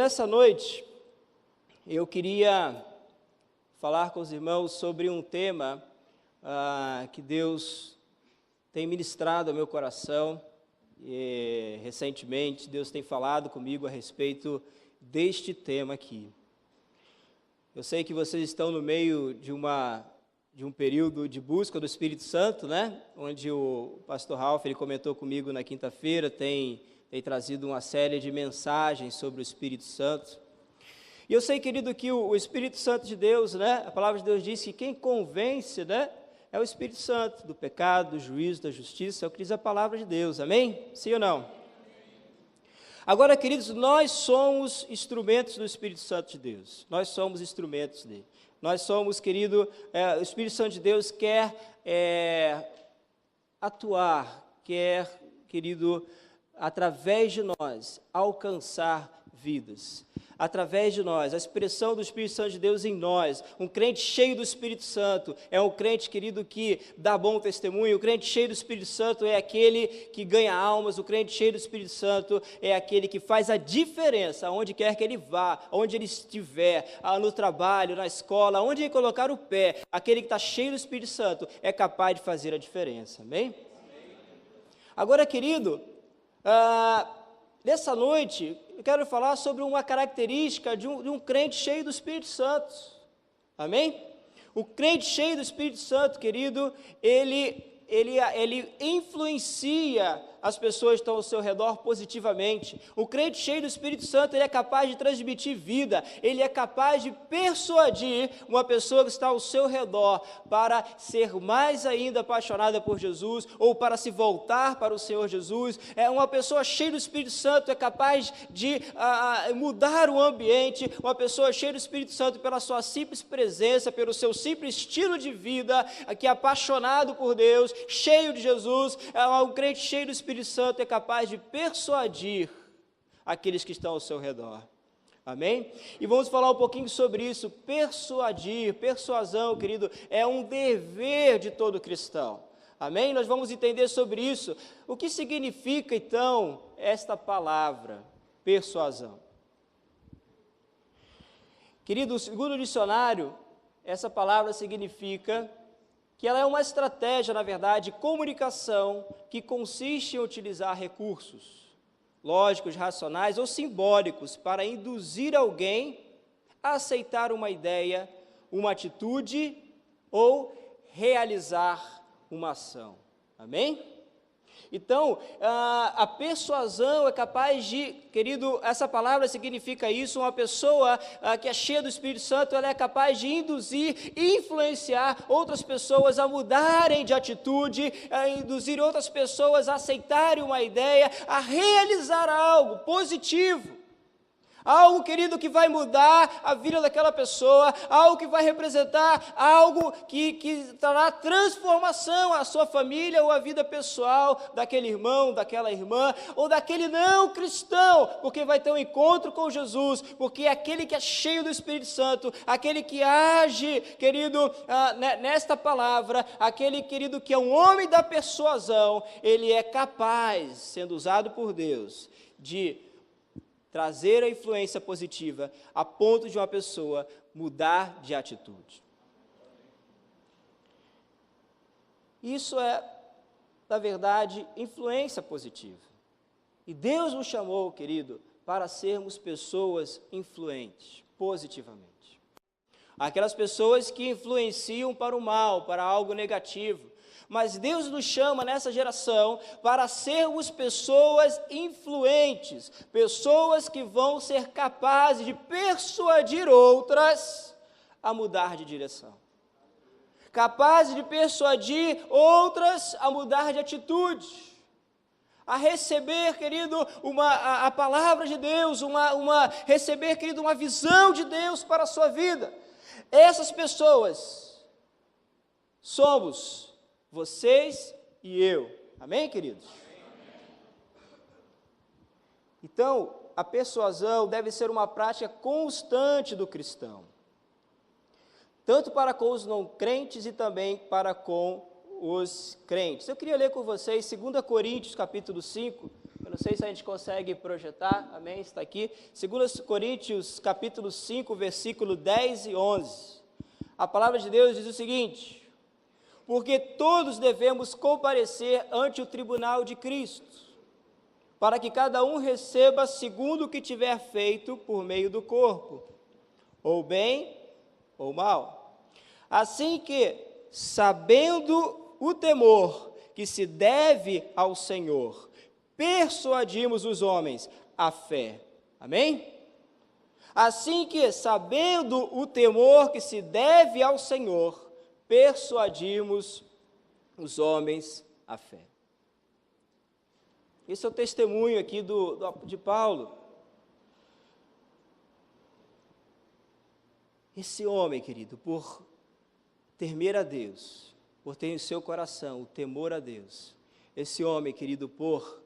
nessa noite, eu queria falar com os irmãos sobre um tema que Deus tem ministrado ao meu coração. E, recentemente, Deus tem falado comigo a respeito deste tema aqui. Eu sei que vocês estão no meio de um período de busca do Espírito Santo, né? Onde o pastor Ralph, ele comentou comigo na quinta-feira, tem trazido uma série de mensagens sobre o Espírito Santo. E eu sei, querido, que o Espírito Santo de Deus, né? A palavra de Deus diz que quem convence, né? É o Espírito Santo do pecado, do juízo, da justiça, é o que diz a palavra de Deus, amém? Sim ou não? Agora, queridos, nós somos instrumentos do Espírito Santo de Deus, nós somos instrumentos dele. Nós somos, querido, o Espírito Santo de Deus quer atuar, quer, querido, através de nós, alcançar vidas. Através de nós, a expressão do Espírito Santo de Deus em nós. Um crente cheio do Espírito Santo é um crente, querido, que dá bom testemunho. O crente cheio do Espírito Santo é aquele que ganha almas. O crente cheio do Espírito Santo é aquele que faz a diferença aonde quer que ele vá, onde ele estiver, no trabalho, na escola, onde ele colocar o pé. Aquele que está cheio do Espírito Santo é capaz de fazer a diferença, amém? Agora, querido, nessa noite, eu quero falar sobre uma característica de um crente cheio do Espírito Santo, amém? O crente cheio do Espírito Santo, querido, ele influencia as pessoas que estão ao seu redor positivamente. O crente cheio do Espírito Santo, ele é capaz de transmitir vida, ele é capaz de persuadir uma pessoa que está ao seu redor para ser mais ainda apaixonada por Jesus, ou para se voltar para o Senhor Jesus. Uma pessoa cheia do Espírito Santo é capaz de mudar o ambiente. Uma pessoa cheia do Espírito Santo, pela sua simples presença, pelo seu simples estilo de vida, que é apaixonado por Deus, cheio de Jesus, um crente cheio do Espírito Santo é capaz de persuadir aqueles que estão ao seu redor, amém? E vamos falar um pouquinho sobre isso. Persuasão, querido, é um dever de todo cristão, amém? Nós vamos entender sobre isso, o que significa então esta palavra, persuasão. Querido, segundo o dicionário, essa palavra significa que ela é uma estratégia, na verdade, de comunicação que consiste em utilizar recursos lógicos, racionais ou simbólicos para induzir alguém a aceitar uma ideia, uma atitude ou realizar uma ação. Amém? Então, a persuasão é capaz de, querido, essa palavra significa isso, uma pessoa que é cheia do Espírito Santo, ela é capaz de induzir e influenciar outras pessoas a mudarem de atitude, a induzir outras pessoas a aceitarem uma ideia, a realizar algo positivo. Algo, querido, que vai mudar a vida daquela pessoa, algo que vai representar algo que trará transformação à sua família ou à vida pessoal daquele irmão, daquela irmã, ou daquele não cristão, porque vai ter um encontro com Jesus, porque aquele que é cheio do Espírito Santo, aquele que age, querido, nesta palavra, aquele, querido, que é um homem da persuasão, ele é capaz, sendo usado por Deus, de trazer a influência positiva a ponto de uma pessoa mudar de atitude. Isso é, na verdade, influência positiva. E Deus nos chamou, querido, para sermos pessoas influentes, positivamente. Aquelas pessoas que influenciam para o mal, para algo negativo. Mas Deus nos chama nessa geração para sermos pessoas influentes, pessoas que vão ser capazes de persuadir outras a mudar de direção, capazes de persuadir outras a mudar de atitude, a receber, querido, a palavra de Deus, receber, querido, uma visão de Deus para a sua vida. Essas pessoas somos vocês e eu, amém, queridos? Então, a persuasão deve ser uma prática constante do cristão, tanto para com os não crentes e também para com os crentes. Eu queria ler com vocês 2 Coríntios, capítulo 5, não sei se a gente consegue projetar, amém, está aqui, 2 Coríntios, capítulo 5, versículo 10 e 11. A palavra de Deus diz o seguinte: porque todos devemos comparecer ante o tribunal de Cristo, para que cada um receba segundo o que tiver feito por meio do corpo, ou bem ou mal. Assim que, sabendo o temor que se deve ao Senhor, persuadimos os homens à fé. Amém? Assim que, sabendo o temor que se deve ao Senhor, persuadimos os homens à fé. Esse é o testemunho aqui de Paulo. Esse homem, querido, por temer a Deus, por ter em seu coração o temor a Deus, esse homem, querido, por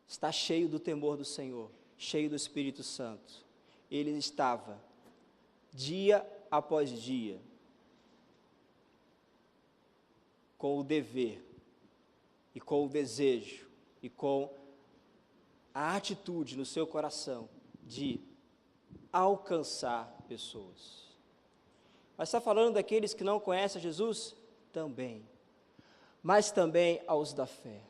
estar cheio do temor do Senhor, cheio do Espírito Santo, ele estava, dia após dia, com o dever, e com o desejo, e com a atitude no seu coração de alcançar pessoas. Mas está falando daqueles que não conhecem Jesus? Também. Mas também aos da fé.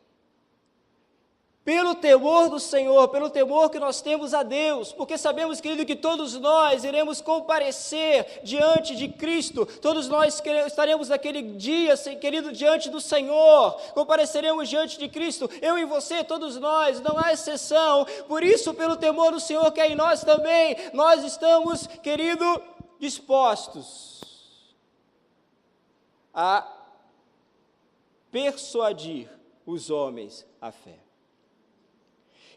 Pelo temor do Senhor, pelo temor que nós temos a Deus, porque sabemos, querido, que todos nós iremos comparecer diante de Cristo, todos nós estaremos naquele dia, querido, diante do Senhor, compareceremos diante de Cristo, eu e você, todos nós, não há exceção. Por isso, pelo temor do Senhor que é em nós também, nós estamos, querido, dispostos a persuadir os homens à fé.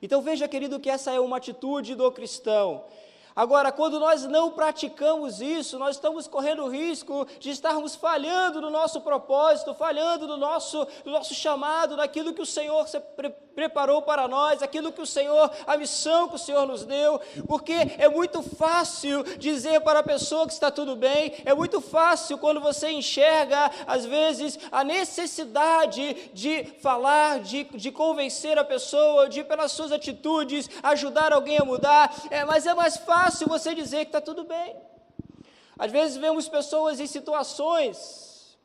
Então veja, querido, que essa é uma atitude do cristão. Agora, quando nós não praticamos isso, nós estamos correndo o risco de estarmos falhando no nosso propósito, falhando no nosso chamado, naquilo que o Senhor preparou para nós, aquilo que o Senhor, a missão que o Senhor nos deu, porque é muito fácil dizer para a pessoa que está tudo bem, é muito fácil quando você enxerga, às vezes, a necessidade de falar, de convencer a pessoa, de, pelas suas atitudes, ajudar alguém a mudar, mas é mais fácil você dizer que está tudo bem. Às vezes vemos pessoas em situações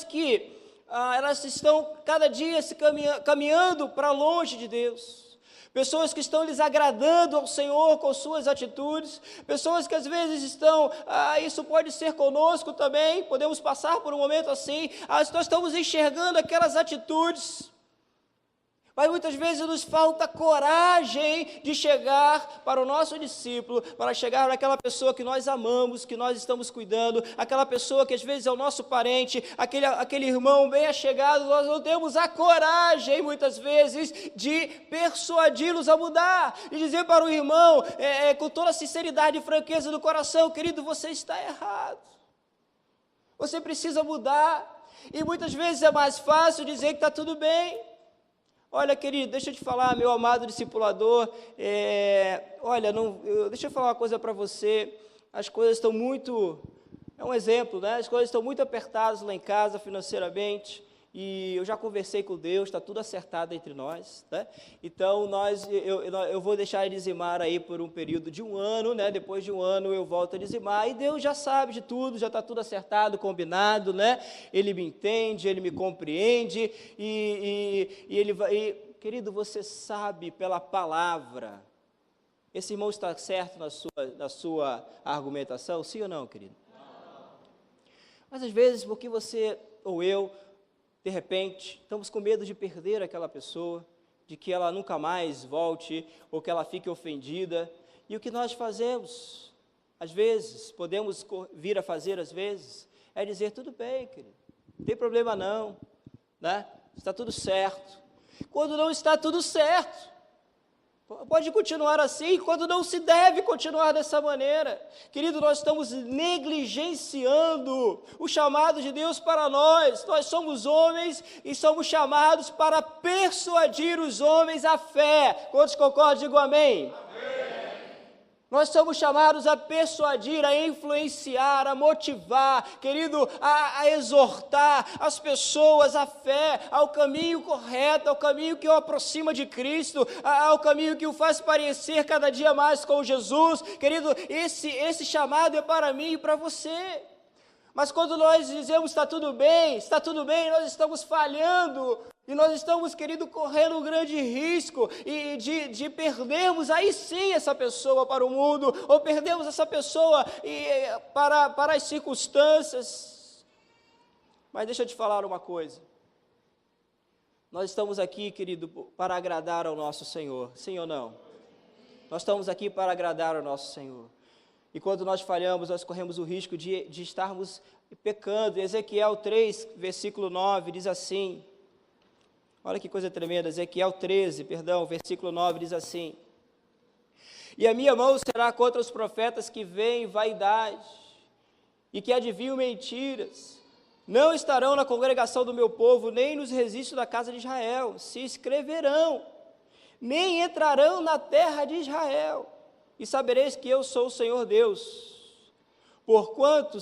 que elas estão cada dia se caminhando para longe de Deus, pessoas que estão desagradando ao Senhor com suas atitudes, pessoas que às vezes estão, isso pode ser conosco também, podemos passar por um momento assim, nós estamos enxergando aquelas atitudes, mas muitas vezes nos falta coragem de chegar para o nosso discípulo, para chegar para aquela pessoa que nós amamos, que nós estamos cuidando, aquela pessoa que às vezes é o nosso parente, aquele irmão bem achegado, nós não temos a coragem, muitas vezes, de persuadi-los a mudar, de dizer para o irmão, com toda a sinceridade e franqueza do coração: querido, você está errado, você precisa mudar. E muitas vezes é mais fácil dizer que está tudo bem. Olha, querido, deixa eu te falar, meu amado discipulador, deixa eu falar uma coisa para você, as coisas estão muito, é um exemplo, né? As coisas estão muito apertadas lá em casa financeiramente, e eu já conversei com Deus, está tudo acertado entre nós, né? Então, eu vou deixar de dizimar aí por um período de 1 ano, né? Depois de 1 ano eu volto a dizimar, e Deus já sabe de tudo, já está tudo acertado, combinado, né? Ele me entende, Ele me compreende, querido, você sabe pela palavra, esse irmão está certo na sua argumentação, sim ou não, querido? Não. Mas às vezes, porque você ou eu, de repente, estamos com medo de perder aquela pessoa, de que ela nunca mais volte, ou que ela fique ofendida. E o que nós fazemos, às vezes, podemos vir a fazer às vezes, é dizer: tudo bem, querido, não tem problema não, né? Está tudo certo. Quando não está tudo certo, pode continuar assim, quando não se deve continuar dessa maneira. Querido, nós estamos negligenciando o chamado de Deus para nós. Nós somos homens e somos chamados para persuadir os homens à fé. Quantos concordam? Digam amém. Amém. Nós somos chamados a persuadir, a influenciar, a motivar, querido, a exortar as pessoas à fé, ao caminho correto, ao caminho que o aproxima de Cristo, ao caminho que o faz parecer cada dia mais com Jesus. Querido, esse chamado é para mim e para você. Mas quando nós dizemos está tudo bem, nós estamos falhando. E nós estamos, querido, correndo um grande risco de perdermos aí sim essa pessoa para o mundo, ou perdermos essa pessoa para as circunstâncias. Mas deixa eu te falar uma coisa. Nós estamos aqui, querido, para agradar ao nosso Senhor, sim ou não? Nós estamos aqui para agradar ao nosso Senhor. E quando nós falhamos, nós corremos o risco de estarmos pecando. Ezequiel 3, versículo 9, diz assim, olha que coisa tremenda, Ezequiel 13, versículo 9, diz assim: e a minha mão será contra os profetas que veem vaidade e que adivinham mentiras. Não estarão na congregação do meu povo, nem nos registros da casa de Israel, se inscreverão, nem entrarão na terra de Israel. E sabereis que eu sou o Senhor Deus. Porquanto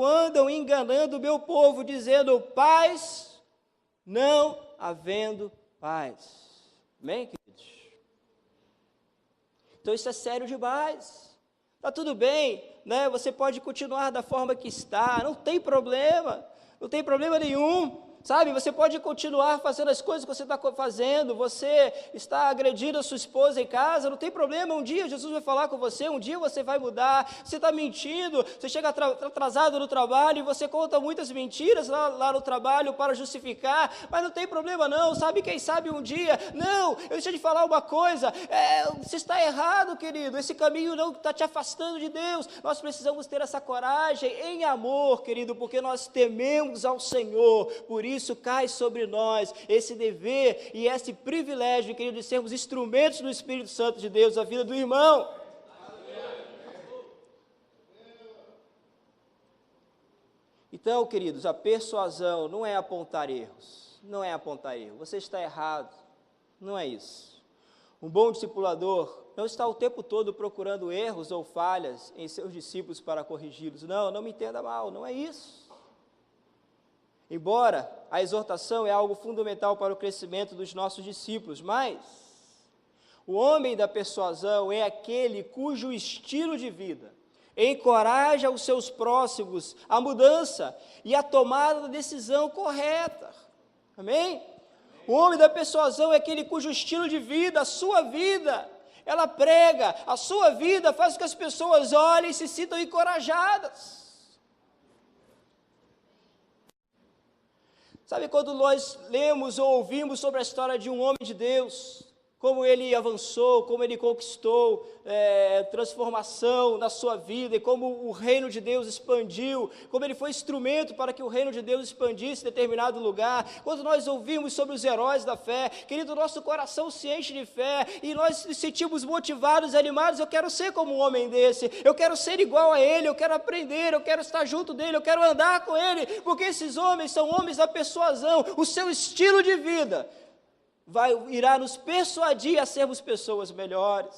andam enganando o meu povo, dizendo paz, não havendo paz. Amém, queridos? Então isso é sério demais. Está tudo bem, né? Você pode continuar da forma que está, não tem problema nenhum. Sabe, você pode continuar fazendo as coisas que você está fazendo, você está agredindo a sua esposa em casa, não tem problema, um dia Jesus vai falar com você, um dia você vai mudar. Você está mentindo, você chega atrasado no trabalho e você conta muitas mentiras lá no trabalho para justificar, mas não tem problema não, sabe, quem sabe um dia, não, deixa eu te falar uma coisa, você está errado, querido, esse caminho não está te afastando de Deus. Nós precisamos ter essa coragem em amor, querido, porque nós tememos ao Senhor, por isso cai sobre nós esse dever e esse privilégio, querido, de sermos instrumentos do Espírito Santo de Deus na vida do irmão. Então, queridos, a persuasão não é apontar erros, você está errado, não é isso. Um bom discipulador não está o tempo todo procurando erros ou falhas em seus discípulos para corrigi-los, não me entenda mal, não é isso. Embora a exortação é algo fundamental para o crescimento dos nossos discípulos, mas o homem da persuasão é aquele cujo estilo de vida encoraja os seus próximos à mudança e à tomada da decisão correta. Amém? O homem da persuasão é aquele cujo estilo de vida, a sua vida, ela prega, a sua vida faz com que as pessoas olhem e se sintam encorajadas. Sabe, quando nós lemos ou ouvimos sobre a história de um homem de Deus, como ele avançou, como ele conquistou transformação na sua vida, e como o reino de Deus expandiu, como ele foi instrumento para que o reino de Deus expandisse em determinado lugar, quando nós ouvimos sobre os heróis da fé, querido, nosso coração se enche de fé, e nós nos sentimos motivados, animados. Eu quero ser como um homem desse, eu quero ser igual a ele, eu quero aprender, eu quero estar junto dele, eu quero andar com ele, porque esses homens são homens da persuasão. O seu estilo de vida irá nos persuadir a sermos pessoas melhores.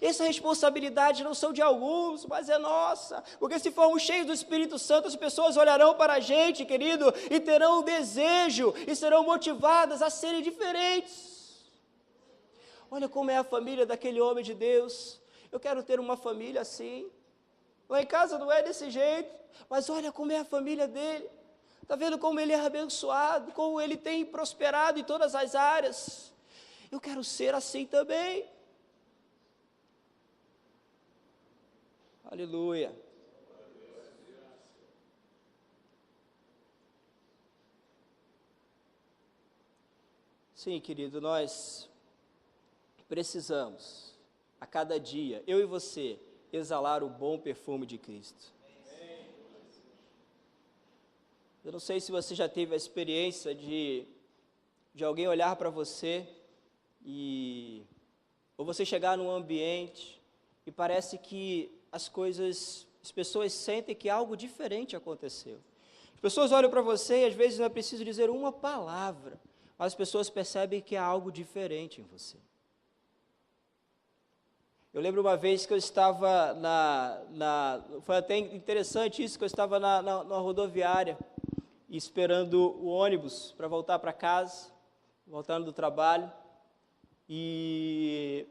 Essa responsabilidade não são de alguns, mas é nossa, porque se formos cheios do Espírito Santo, as pessoas olharão para a gente, querido, e terão um desejo, e serão motivadas a serem diferentes. Olha como é a família daquele homem de Deus, eu quero ter uma família assim. Lá em casa não é desse jeito, mas olha como é a família dele. Está vendo como ele é abençoado, como ele tem prosperado em todas as áreas? Eu quero ser assim também. Aleluia. Sim, querido, nós precisamos, a cada dia, eu e você, exalar o bom perfume de Cristo. Eu não sei se você já teve a experiência de alguém olhar para você ou você chegar num ambiente e parece que as pessoas sentem que algo diferente aconteceu. As pessoas olham para você e às vezes não é preciso dizer uma palavra, mas as pessoas percebem que há algo diferente em você. Eu lembro uma vez que eu estava foi até interessante isso, que eu estava na rodoviária, esperando o ônibus para voltar para casa, voltando do trabalho, e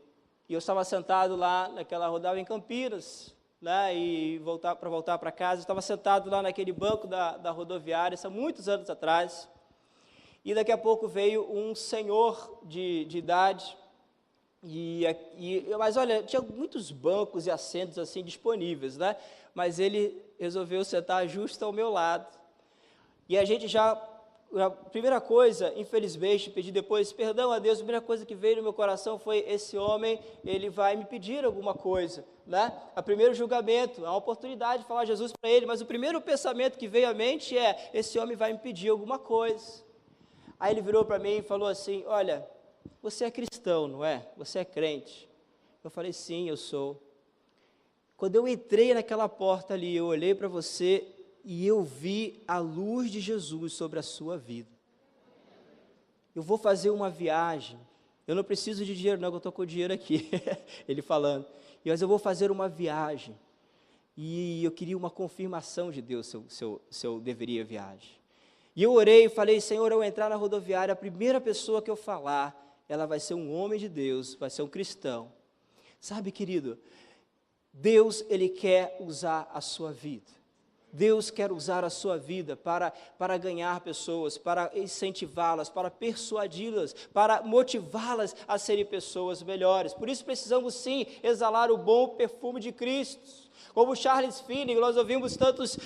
eu estava sentado lá rodava em Campinas, né, e para voltar para casa, eu estava sentado lá naquele banco da rodoviária, isso há muitos anos atrás, e daqui a pouco veio um senhor de idade, mas olha, tinha muitos bancos e assentos assim disponíveis, né, mas ele resolveu sentar justo ao meu lado, e a primeira coisa, infelizmente, pedi depois perdão a Deus, a primeira coisa que veio no meu coração foi, esse homem, ele vai me pedir alguma coisa, né? O primeiro julgamento, a oportunidade de falar Jesus para ele, mas o primeiro pensamento que veio à mente é, esse homem vai me pedir alguma coisa. Aí ele virou para mim e falou assim, olha, você é cristão, não é? Você é crente? Eu falei, sim, eu sou. Quando eu entrei naquela porta ali, eu olhei para você e eu vi a luz de Jesus sobre a sua vida. Eu vou fazer uma viagem, eu não preciso de dinheiro não, eu estou com o dinheiro aqui, ele falando, mas eu vou fazer uma viagem, e eu queria uma confirmação de Deus se eu deveria viagem. E eu orei e falei, Senhor, ao entrar na rodoviária, a primeira pessoa que eu falar, ela vai ser um homem de Deus, vai ser um cristão. Sabe, querido, Deus, Ele quer usar a sua vida. Deus quer usar a sua vida para ganhar pessoas, para incentivá-las, para persuadi-las, para motivá-las a serem pessoas melhores. Por isso precisamos sim exalar o bom perfume de Cristo. Como Charles Finney, nós ouvimos tantos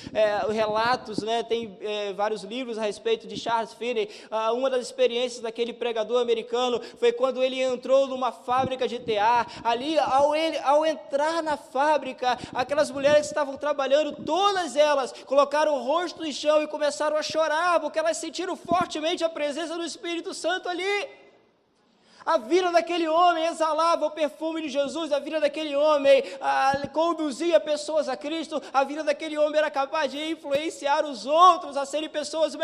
relatos, né? Tem vários livros a respeito de Charles Finney. Uma das experiências daquele pregador americano foi quando ele entrou numa fábrica de tear. Ali, ao entrar na fábrica, aquelas mulheres que estavam trabalhando, todas elas colocaram o rosto no chão e começaram a chorar, porque elas sentiram fortemente a presença do Espírito Santo ali. A vida daquele homem exalava o perfume de Jesus, a vida daquele homem conduzia pessoas a Cristo, a vida daquele homem era capaz de influenciar os outros a serem pessoas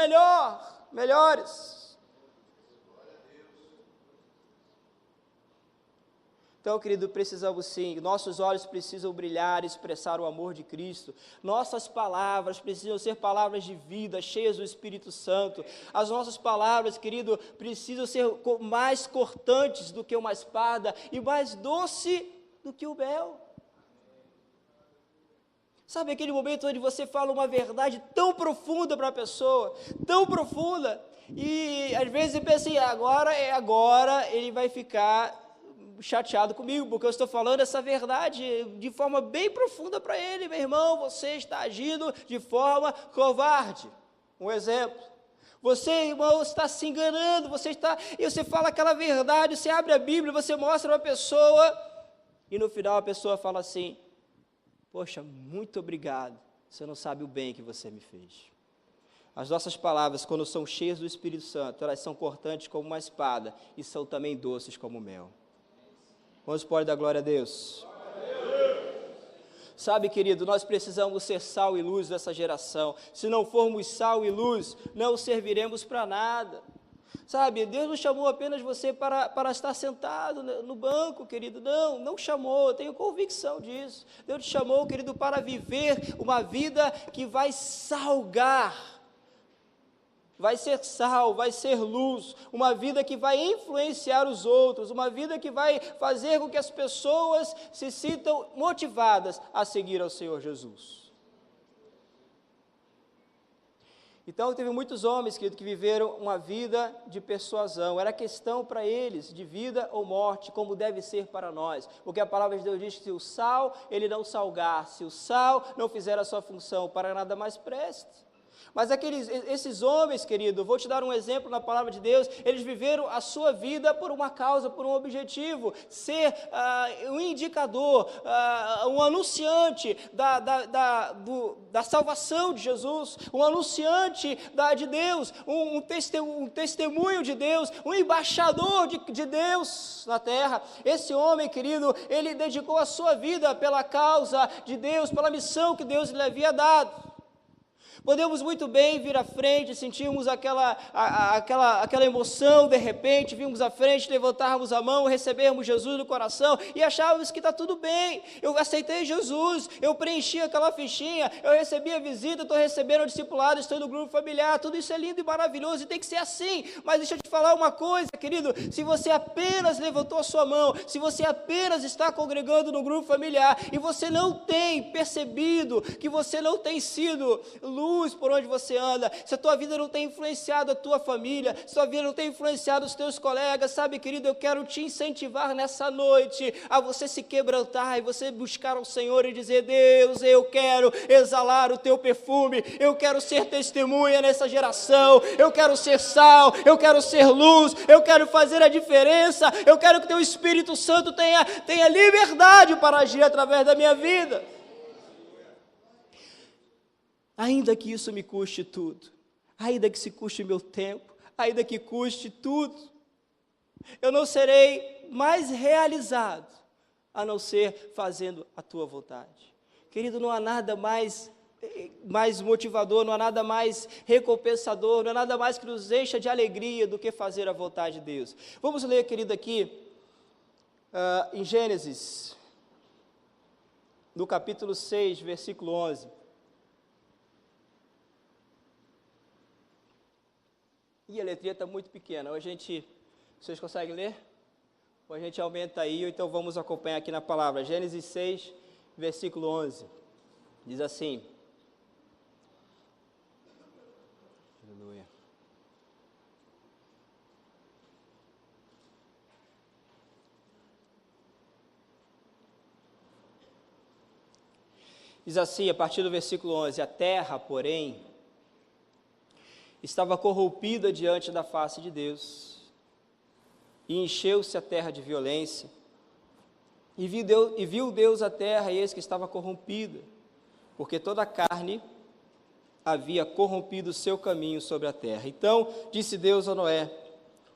melhores. Então, querido, precisamos sim, nossos olhos precisam brilhar e expressar o amor de Cristo, nossas palavras precisam ser palavras de vida, cheias do Espírito Santo, as nossas palavras, querido, precisam ser mais cortantes do que uma espada e mais doce do que o mel. Sabe aquele momento onde você fala uma verdade tão profunda para a pessoa, tão profunda, e às vezes você pensa assim, agora ele vai ficar chateado comigo, porque eu estou falando essa verdade de forma bem profunda para ele. Meu irmão, você está agindo de forma covarde. Um exemplo, você, irmão, está se enganando, e você fala aquela verdade, você abre a Bíblia, você mostra uma pessoa, e no final a pessoa fala assim, poxa, muito obrigado, você não sabe o bem que você me fez. As nossas palavras, quando são cheias do Espírito Santo, elas são cortantes como uma espada, e são também doces como mel. Quantos podem dar glória a Deus? Sabe, querido, nós precisamos ser sal e luz dessa geração. Se não formos sal e luz, não serviremos para nada. Sabe, Deus não chamou apenas você para estar sentado no banco, querido. Não chamou, eu tenho convicção disso. Deus te chamou, querido, para viver uma vida que vai salgar. Vai ser sal, vai ser luz, uma vida que vai influenciar os outros, uma vida que vai fazer com que as pessoas se sintam motivadas a seguir ao Senhor Jesus. Então, teve muitos homens, querido, que viveram uma vida de persuasão, era questão para eles, de vida ou morte, como deve ser para nós, porque a palavra de Deus diz que se o sal, ele não salgar, se o sal não fizer a sua função, para nada mais preste. Mas esses homens, querido, vou te dar um exemplo na palavra de Deus, eles viveram a sua vida por uma causa, por um objetivo, ser um indicador, um anunciante da salvação de Jesus, um anunciante de Deus, um testemunho de Deus, um embaixador de Deus na terra. Esse homem, querido, ele dedicou a sua vida pela causa de Deus, pela missão que Deus lhe havia dado. Podemos muito bem vir à frente, sentirmos aquela emoção, de repente, virmos à frente, levantarmos a mão, recebermos Jesus no coração e acharmos que está tudo bem. Eu aceitei Jesus, eu preenchi aquela fichinha, eu recebi a visita, estou recebendo o discipulado, estou no grupo familiar, tudo isso é lindo e maravilhoso e tem que ser assim. Mas deixa eu te falar uma coisa, querido, se você apenas levantou a sua mão, se você apenas está congregando no grupo familiar e você não tem percebido que você não tem sido luz por onde você anda, se a tua vida não tem influenciado a tua família, se a tua vida não tem influenciado os teus colegas, sabe, querido, eu quero te incentivar nessa noite a você se quebrantar e você buscar ao Senhor e dizer: Deus, eu quero exalar o teu perfume, eu quero ser testemunha nessa geração, eu quero ser sal, eu quero ser luz, eu quero fazer a diferença, eu quero que teu Espírito Santo tenha liberdade para agir através da minha vida. Ainda que isso me custe tudo, ainda que se custe meu tempo, ainda que custe tudo, eu não serei mais realizado, a não ser fazendo a tua vontade. Querido, não há nada mais motivador, não há nada mais recompensador, não há nada mais que nos encha de alegria do que fazer a vontade de Deus. Vamos ler, querido, aqui, em Gênesis, no capítulo 6, versículo 11. E a letrinha está muito pequena, vocês conseguem ler? Ou a gente aumenta aí, ou então vamos acompanhar aqui na palavra. Gênesis 6, versículo 11, diz assim: Aleluia. Diz assim, a partir do versículo 11: a terra, porém, estava corrompida diante da face de Deus, e encheu-se a terra de violência, e viu Deus a terra, e eis que estava corrompida, porque toda a carne havia corrompido o seu caminho sobre a terra. Então disse Deus a Noé: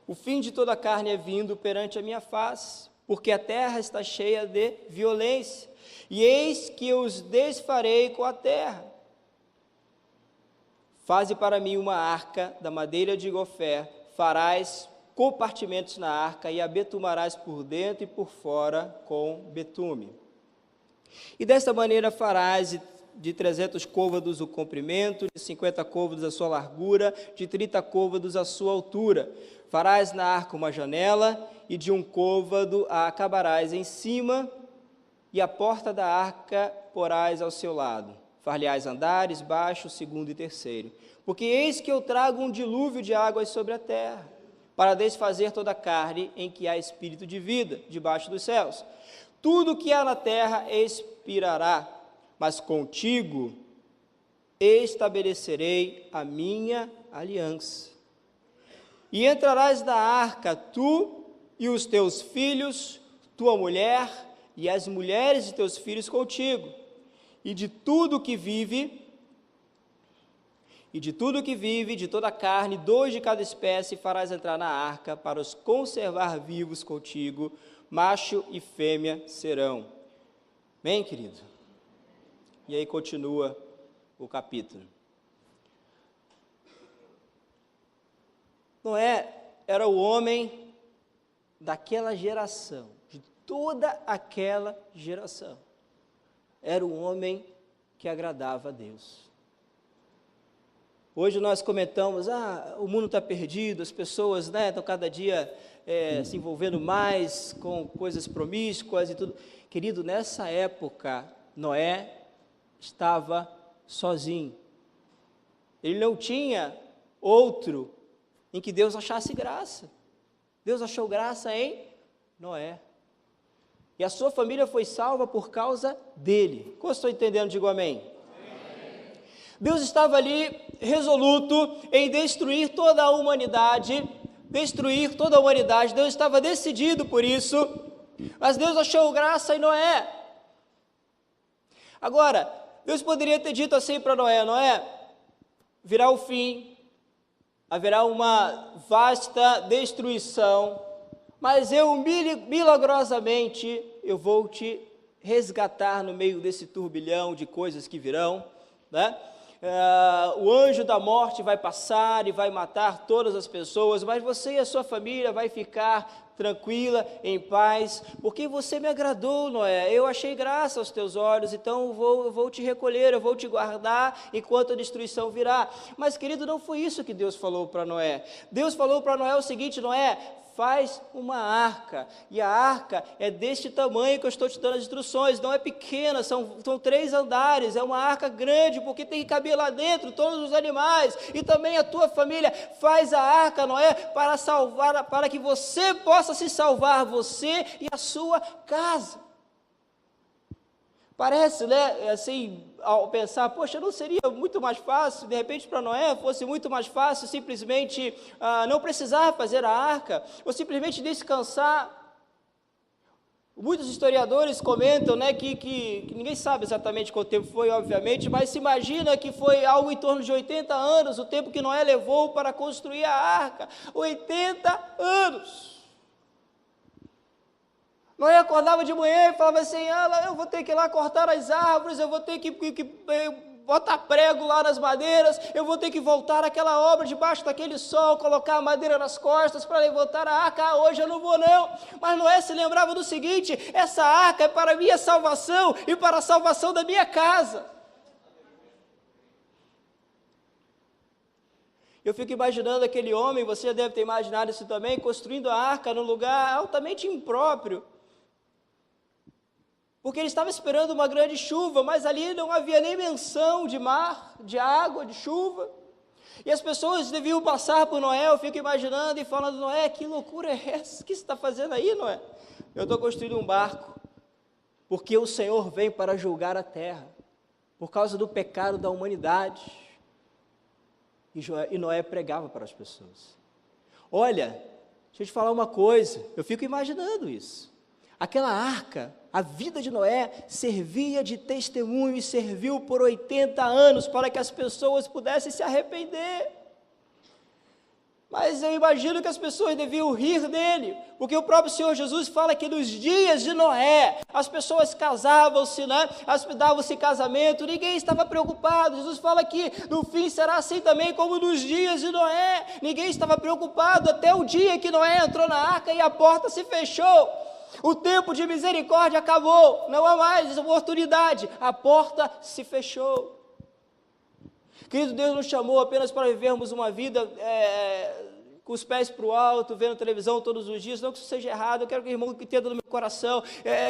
o fim de toda a carne é vindo perante a minha face, porque a terra está cheia de violência, e eis que eu os desfarei com a terra. Faze para mim uma arca da madeira de gofé, farás compartimentos na arca e a betumarás por dentro e por fora com betume. E desta maneira farás de 300 côvados o comprimento, de 50 côvados a sua largura, de 30 côvados a sua altura. Farás na arca uma janela e de um côvado a acabarás em cima, e a porta da arca porás ao seu lado. Far-lhe-ás andares baixos, segundo e terceiro. Porque eis que eu trago um dilúvio de águas sobre a terra, para desfazer toda a carne em que há espírito de vida, debaixo dos céus. Tudo que há na terra expirará, mas contigo estabelecerei a minha aliança. E entrarás na arca, tu e os teus filhos, tua mulher e as mulheres de teus filhos contigo. E de tudo que vive, de toda a carne, 2 de cada espécie farás entrar na arca, para os conservar vivos contigo, macho e fêmea serão. Bem, querido? E aí continua o capítulo. Noé era o homem daquela geração, de toda aquela geração. Era um homem que agradava a Deus. Hoje nós comentamos, o mundo está perdido, as pessoas estão cada dia se envolvendo mais com coisas promíscuas e tudo. Querido, nessa época, Noé estava sozinho. Ele não tinha outro em que Deus achasse graça. Deus achou graça em Noé. E a sua família foi salva por causa dele. Como eu estou entendendo? Digo amém. Deus estava ali resoluto em destruir toda a humanidade, Deus estava decidido por isso, mas Deus achou graça em Noé. Agora, Deus poderia ter dito assim para Noé: Noé, virá o fim, haverá uma vasta destruição, mas eu milagrosamente eu vou te resgatar no meio desse turbilhão de coisas que virão, né? o anjo da morte vai passar e vai matar todas as pessoas, mas você e a sua família vai ficar tranquila, em paz, porque você me agradou, Noé, eu achei graça aos teus olhos, então eu vou te recolher, eu vou te guardar, enquanto a destruição virá. Mas, querido, não foi isso que Deus falou para Noé. Deus falou para Noé o seguinte: Noé, faz uma arca, e a arca é deste tamanho que eu estou te dando as instruções, não é pequena, são 3 andares, é uma arca grande, porque tem que caber lá dentro todos os animais, e também a tua família. Faz a arca, Noé, para que você possa se salvar, você e a sua casa. Parece, né, assim, ao pensar, poxa, não seria muito mais fácil, de repente para Noé fosse muito mais fácil simplesmente não precisar fazer a arca, ou simplesmente descansar. Muitos historiadores comentam, né, que ninguém sabe exatamente quanto tempo foi, obviamente, mas se imagina que foi algo em torno de 80 anos, o tempo que Noé levou para construir a arca. 80 anos! Noé acordava de manhã e falava assim: eu vou ter que ir lá cortar as árvores, eu vou ter que botar prego lá nas madeiras, eu vou ter que voltar àquela obra debaixo daquele sol, colocar a madeira nas costas para levantar a arca. Hoje eu não vou não. Mas Noé se lembrava do seguinte: essa arca é para a minha salvação e para a salvação da minha casa. Eu fico imaginando aquele homem, você já deve ter imaginado isso também, construindo a arca num lugar altamente impróprio, porque ele estava esperando uma grande chuva, mas ali não havia nem menção de mar, de água, de chuva, e as pessoas deviam passar por Noé. Eu fico imaginando e falando: Noé, que loucura é essa? O que você está fazendo aí, Noé? Eu estou construindo um barco, porque o Senhor vem para julgar a terra, por causa do pecado da humanidade. E Noé pregava para as pessoas. Olha, deixa eu te falar uma coisa, eu fico imaginando isso. Aquela arca, a vida de Noé servia de testemunho e serviu por 80 anos para que as pessoas pudessem se arrepender. Mas eu imagino que as pessoas deviam rir dele, porque o próprio Senhor Jesus fala que nos dias de Noé, as pessoas casavam-se, né? Davam-se casamento, ninguém estava preocupado. Jesus fala que no fim será assim também como nos dias de Noé. Ninguém estava preocupado até o dia que Noé entrou na arca e a porta se fechou. O tempo de misericórdia acabou, não há mais oportunidade, a porta se fechou. Querido, Deus nos chamou apenas para vivermos uma vida com os pés para o alto, vendo televisão todos os dias. Não que isso seja errado, eu quero que o irmão entenda no meu coração,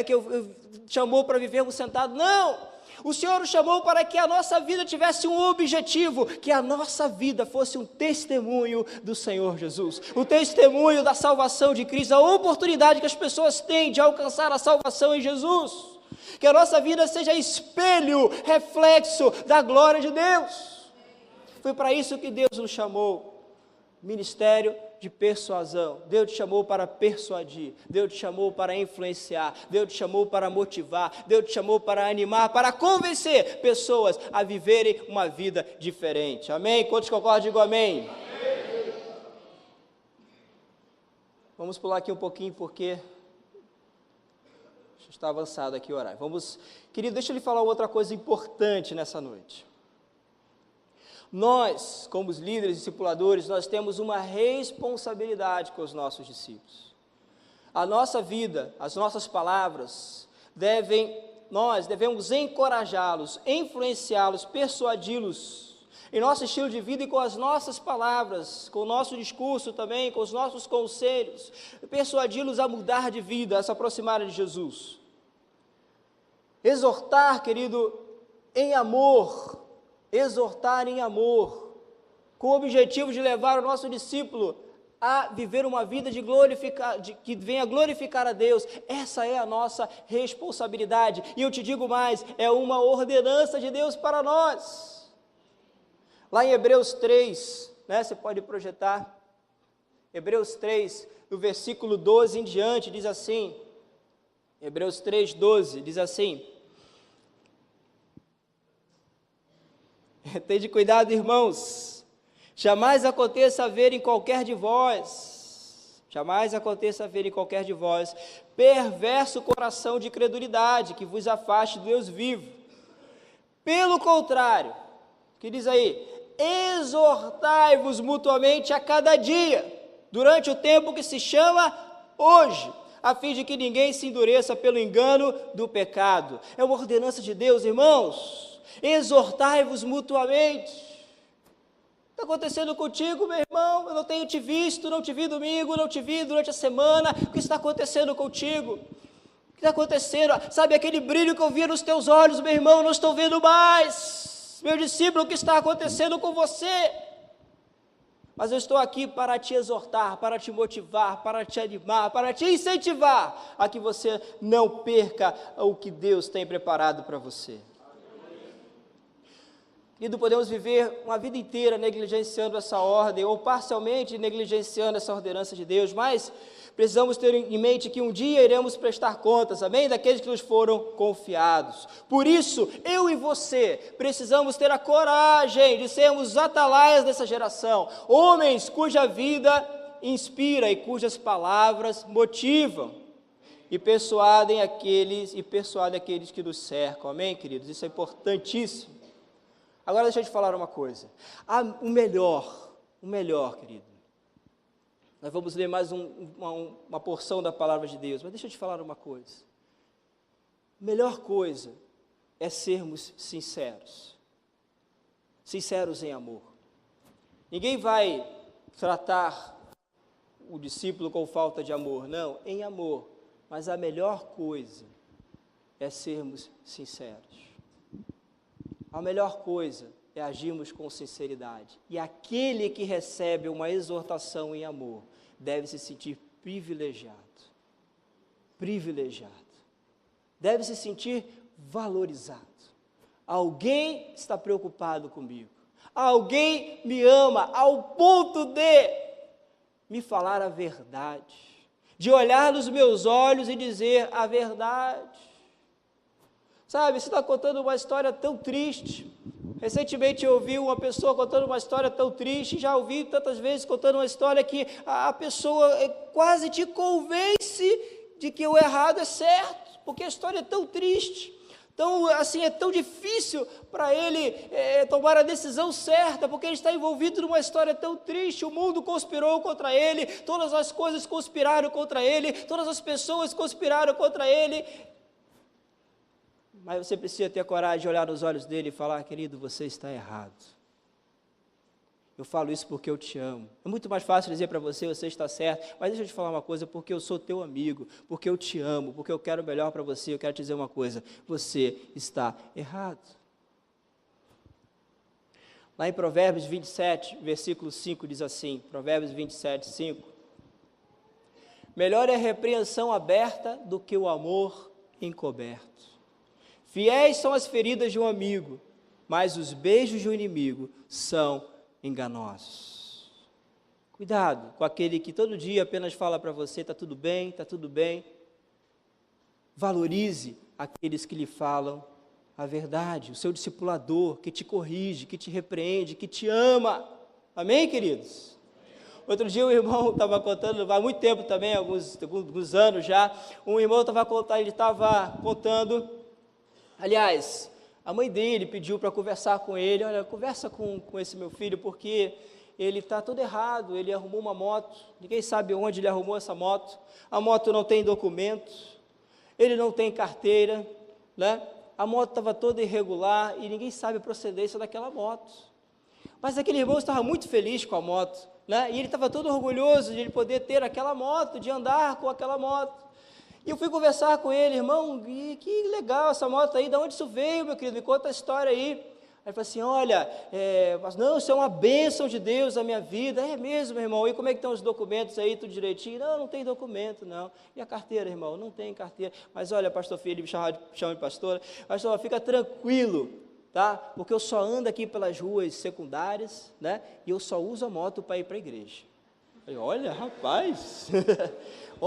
que eu chamou para vivermos sentados. Não! O Senhor nos chamou para que a nossa vida tivesse um objetivo, que a nossa vida fosse um testemunho do Senhor Jesus, um testemunho da salvação de Cristo, a oportunidade que as pessoas têm de alcançar a salvação em Jesus, que a nossa vida seja espelho, reflexo da glória de Deus. Foi para isso que Deus nos chamou. Ministério de persuasão. Deus te chamou para persuadir, Deus te chamou para influenciar, Deus te chamou para motivar, Deus te chamou para animar, para convencer pessoas a viverem uma vida diferente. Amém? Quantos concordam, digam amém. Amém. Vamos pular aqui um pouquinho, porque está avançado aqui o horário. Querido, deixa eu lhe falar outra coisa importante nessa noite. Nós, como os líderes e discipuladores, nós temos uma responsabilidade com os nossos discípulos. A nossa vida, as nossas palavras, nós devemos encorajá-los, influenciá-los, persuadi-los, em nosso estilo de vida e com as nossas palavras, com o nosso discurso também, com os nossos conselhos, persuadi-los a mudar de vida, a se aproximarem de Jesus. Exortar, querido, em amor, exortar em amor, com o objetivo de levar o nosso discípulo a viver uma vida que venha glorificar a Deus. Essa é a nossa responsabilidade, e eu te digo mais, é uma ordenança de Deus para nós. Lá em Hebreus 3, né, você pode projetar, Hebreus 3, do versículo 12 em diante, diz assim, Hebreus 3, 12, diz assim: tende cuidado, irmãos, jamais aconteça haver em qualquer de vós perverso coração de credulidade que vos afaste do Deus vivo. Pelo contrário, que diz aí, exortai-vos mutuamente a cada dia, durante o tempo que se chama hoje, a fim de que ninguém se endureça pelo engano do pecado. É uma ordenança de Deus, irmãos, exortai-vos mutuamente. Está acontecendo contigo, meu irmão? Eu não tenho te visto, não te vi domingo, não te vi durante a semana. O que está acontecendo contigo? O que está acontecendo? Sabe aquele brilho que eu via nos teus olhos, meu irmão? Não estou vendo mais. Meu discípulo, o que está acontecendo com você? Mas eu estou aqui para te exortar, para te motivar, para te animar, para te incentivar a que você não perca o que Deus tem preparado para você. Querido, podemos viver uma vida inteira negligenciando essa ordem, ou parcialmente negligenciando essa ordenança de Deus, mas precisamos ter em mente que um dia iremos prestar contas, amém? Daqueles que nos foram confiados. Por isso, eu e você precisamos ter a coragem de sermos os atalaias dessa geração, homens cuja vida inspira e cujas palavras motivam e persuadem aqueles que nos cercam, amém, queridos? Isso é importantíssimo. Agora deixa eu te falar uma coisa, o melhor, querido, nós vamos ler mais uma porção da palavra de Deus, mas deixa eu te falar uma coisa, a melhor coisa é sermos sinceros em amor. Ninguém vai tratar o discípulo com falta de amor, não, em amor, mas a melhor coisa é sermos sinceros. A melhor coisa é agirmos com sinceridade. E aquele que recebe uma exortação em amor deve se sentir privilegiado. Deve se sentir valorizado. Alguém está preocupado comigo. Alguém me ama ao ponto de me falar a verdade. De olhar nos meus olhos e dizer a verdade. Sabe, você está contando uma história tão triste. Recentemente eu ouvi uma pessoa contando uma história tão triste, já ouvi tantas vezes contando uma história que a pessoa quase te convence de que o errado é certo, porque a história é tão triste. Então, assim, é tão difícil para ele tomar a decisão certa, porque ele está envolvido numa história tão triste. O mundo conspirou contra ele, todas as coisas conspiraram contra ele, todas as pessoas conspiraram contra ele. Mas você precisa ter a coragem de olhar nos olhos dele e falar, querido, você está errado. Eu falo isso porque eu te amo. É muito mais fácil dizer para você, você está certo, mas deixa eu te falar uma coisa, porque eu sou teu amigo, porque eu te amo, porque eu quero o melhor para você, eu quero te dizer uma coisa, você está errado. Lá em Provérbios 27, versículo 5, diz assim, Provérbios 27, 5, melhor é a repreensão aberta do que o amor encoberto. Fiéis são as feridas de um amigo, mas os beijos de um inimigo são enganosos. Cuidado com aquele que todo dia apenas fala para você, está tudo bem, está tudo bem. Valorize aqueles que lhe falam a verdade, o seu discipulador, que te corrige, que te repreende, que te ama. Amém, queridos? Outro dia um irmão estava contando, há muito tempo também, alguns anos já, um irmão estava contando, aliás, a mãe dele pediu para conversar com ele, olha, conversa com esse meu filho, porque ele está todo errado, ele arrumou uma moto, ninguém sabe onde ele arrumou essa moto, a moto não tem documento, ele não tem carteira, né? A moto estava toda irregular e ninguém sabe a procedência daquela moto. Mas aquele irmão estava muito feliz com a moto, né? E ele estava todo orgulhoso de ele poder ter aquela moto, de andar com aquela moto. E eu fui conversar com ele, irmão, que legal essa moto aí, de onde isso veio, meu querido, me conta a história aí. Aí ele falou assim, olha, mas não, isso é uma bênção de Deus na minha vida. É mesmo, meu irmão, e como é que estão os documentos aí, tudo direitinho? Não tem documento, não. E a carteira, irmão? Não tem carteira. Mas olha, pastor Felipe, chama de pastora, pastor, fica tranquilo, tá? Porque eu só ando aqui pelas ruas secundárias, né? E eu só uso a moto para ir para a igreja. Eu falei, olha, rapaz...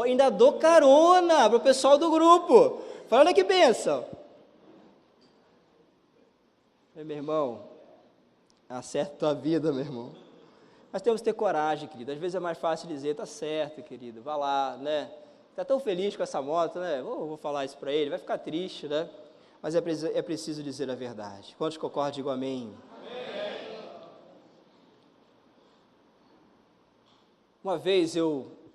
ainda dou carona para o pessoal do grupo. Fala, olha que bênção. Meu irmão, acerta a tua vida, meu irmão. Mas temos que ter coragem, querido. Às vezes é mais fácil dizer, tá certo, querido, vá lá, né? Está tão feliz com essa moto, né? Vou falar isso para ele, vai ficar triste, né? Mas é preciso dizer a verdade. Quantos concordam, digam amém. Amém. Uma vez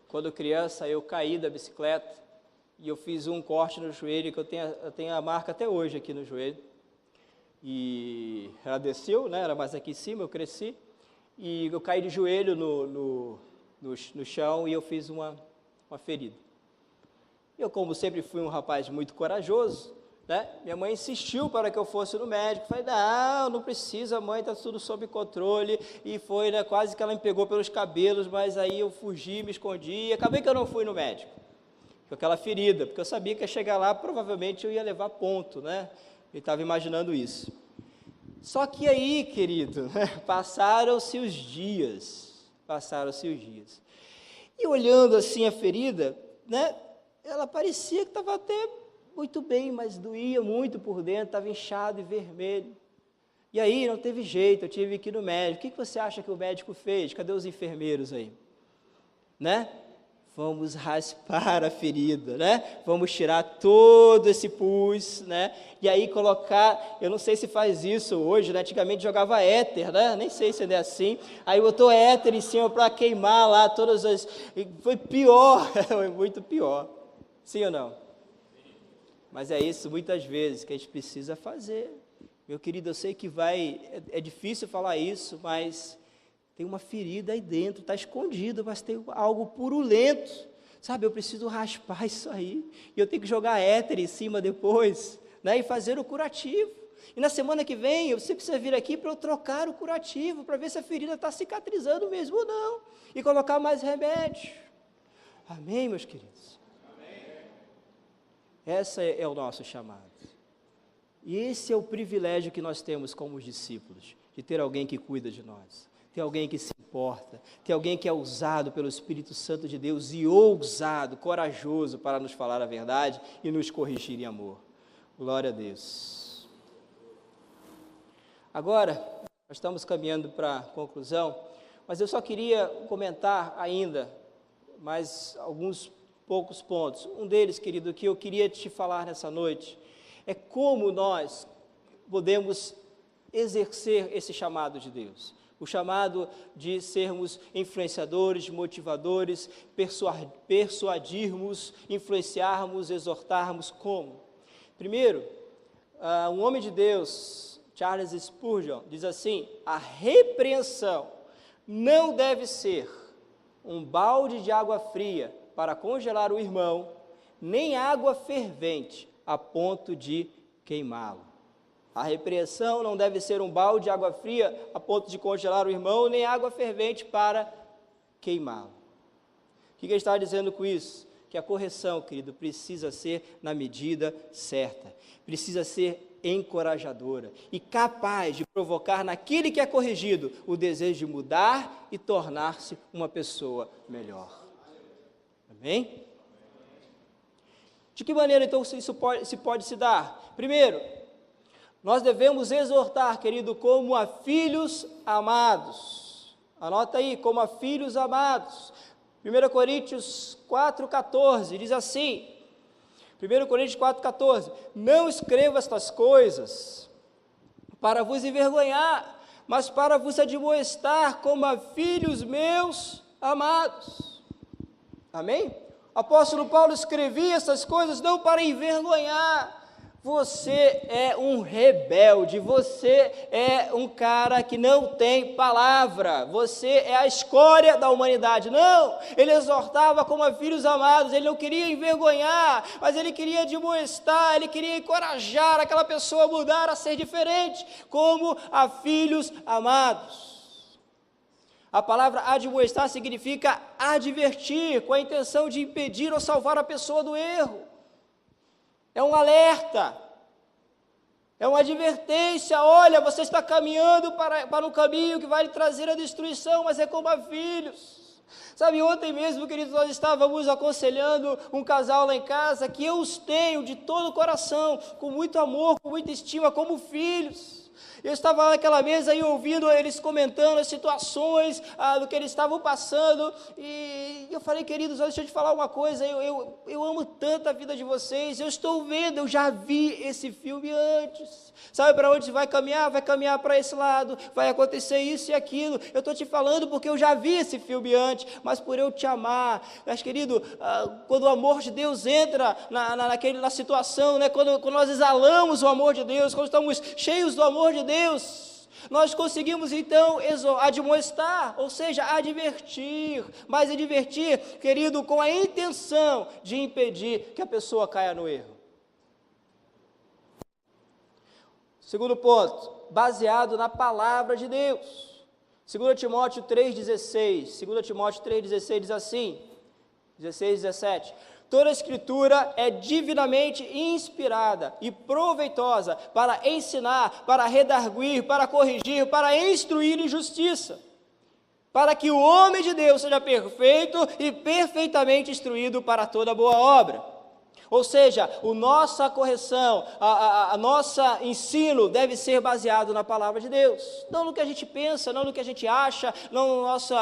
quando criança, eu caí da bicicleta e eu fiz um corte no joelho, que eu tenho a marca até hoje aqui no joelho. E ela desceu, né? Era mais aqui em cima, eu cresci, e eu caí de joelho no chão e eu fiz uma ferida. Eu, como sempre fui um rapaz muito corajoso, né? Minha mãe insistiu para que eu fosse no médico. Falei, não precisa, mãe, está tudo sob controle. E foi, né, quase que ela me pegou pelos cabelos, mas aí eu fugi, me escondi, e acabei que eu não fui no médico, com aquela ferida, porque eu sabia que ia chegar lá, provavelmente eu ia levar ponto, né? Eu estava imaginando isso. Só que aí, querido, né, passaram-se os dias, e olhando assim a ferida, né, ela parecia que estava até muito bem, mas doía muito por dentro, estava inchado e vermelho. E aí não teve jeito, eu tive que ir no médico. O que você acha que o médico fez? Cadê os enfermeiros aí? Né? Vamos raspar a ferida, né? Vamos tirar todo esse pus, né? E aí colocar, eu não sei se faz isso hoje, né? Antigamente jogava éter, né? Nem sei se é assim. Aí botou éter em cima para queimar lá todas as... Foi pior, foi muito pior. Sim ou não? Mas é isso muitas vezes que a gente precisa fazer. Meu querido, eu sei que é difícil falar isso, mas tem uma ferida aí dentro, está escondido, mas tem algo purulento, sabe? Eu preciso raspar isso aí, e eu tenho que jogar éter em cima depois, né? E fazer o curativo. E na semana que vem, você precisa vir aqui para eu trocar o curativo, para ver se a ferida está cicatrizando mesmo ou não, e colocar mais remédio. Amém, meus queridos? Esse é o nosso chamado. E esse é o privilégio que nós temos como discípulos, de ter alguém que cuida de nós, ter alguém que se importa, ter alguém que é usado pelo Espírito Santo de Deus e ousado, corajoso para nos falar a verdade e nos corrigir em amor. Glória a Deus. Agora, nós estamos caminhando para a conclusão, mas eu só queria comentar ainda mais alguns poucos pontos. Um deles, querido, que eu queria te falar nessa noite, é como nós podemos exercer esse chamado de Deus. O chamado de sermos influenciadores, motivadores, persuadirmos, influenciarmos, exortarmos. Como? Primeiro, um homem de Deus, Charles Spurgeon, diz assim: a repreensão não deve ser um balde de água fria para congelar o irmão, nem água fervente a ponto de queimá-lo. A repreensão não deve ser um balde de água fria a ponto de congelar o irmão, nem água fervente para queimá-lo. O que ele está dizendo com isso? Que a correção, querido, precisa ser na medida certa, precisa ser encorajadora e capaz de provocar naquele que é corrigido o desejo de mudar e tornar-se uma pessoa melhor. Amém? De que maneira, então, isso pode se dar? Primeiro, nós devemos exortar, querido, como a filhos amados. Anota aí, como a filhos amados. 1 Coríntios 4,14, diz assim, 1 Coríntios 4,14, não escrevo estas coisas para vos envergonhar, mas para vos admoestar como a filhos meus amados. Amém? O apóstolo Paulo escrevia essas coisas não para envergonhar. Você é um rebelde, você é um cara que não tem palavra, você é a escória da humanidade. Não, ele exortava como a filhos amados, ele não queria envergonhar, mas ele queria admoestar, ele queria encorajar aquela pessoa a mudar, a ser diferente, como a filhos amados. A palavra admoestar significa advertir, com a intenção de impedir ou salvar a pessoa do erro. É um alerta, é uma advertência. Olha, você está caminhando para um caminho que vai lhe trazer a destruição, mas é como a filhos. Sabe, ontem mesmo, queridos, nós estávamos aconselhando um casal lá em casa, que eu os tenho de todo o coração, com muito amor, com muita estima, como filhos. Eu estava lá naquela mesa e ouvindo eles comentando as situações do que eles estavam passando, e eu falei, queridos, deixa eu te falar uma coisa, eu amo tanto a vida de vocês, eu estou vendo, eu já vi esse filme antes, sabe para onde vai caminhar para esse lado, vai acontecer isso e aquilo, eu estou te falando porque eu já vi esse filme antes, mas por eu te amar, mas querido, quando o amor de Deus entra na situação, né, quando nós exalamos o amor de Deus, quando estamos cheios do amor de Deus, nós conseguimos então admoestar, ou seja, advertir, mas advertir, querido, com a intenção de impedir que a pessoa caia no erro. Segundo ponto, baseado na palavra de Deus. 2 Timóteo 3,16, 2 Timóteo 3,16 diz assim, 16, 17, toda a Escritura é divinamente inspirada e proveitosa para ensinar, para redarguir, para corrigir, para instruir em justiça, para que o homem de Deus seja perfeito e perfeitamente instruído para toda boa obra. Ou seja, a nossa correção, a nossa ensino deve ser baseado na palavra de Deus, não no que a gente pensa, não no que a gente acha, não no nosso,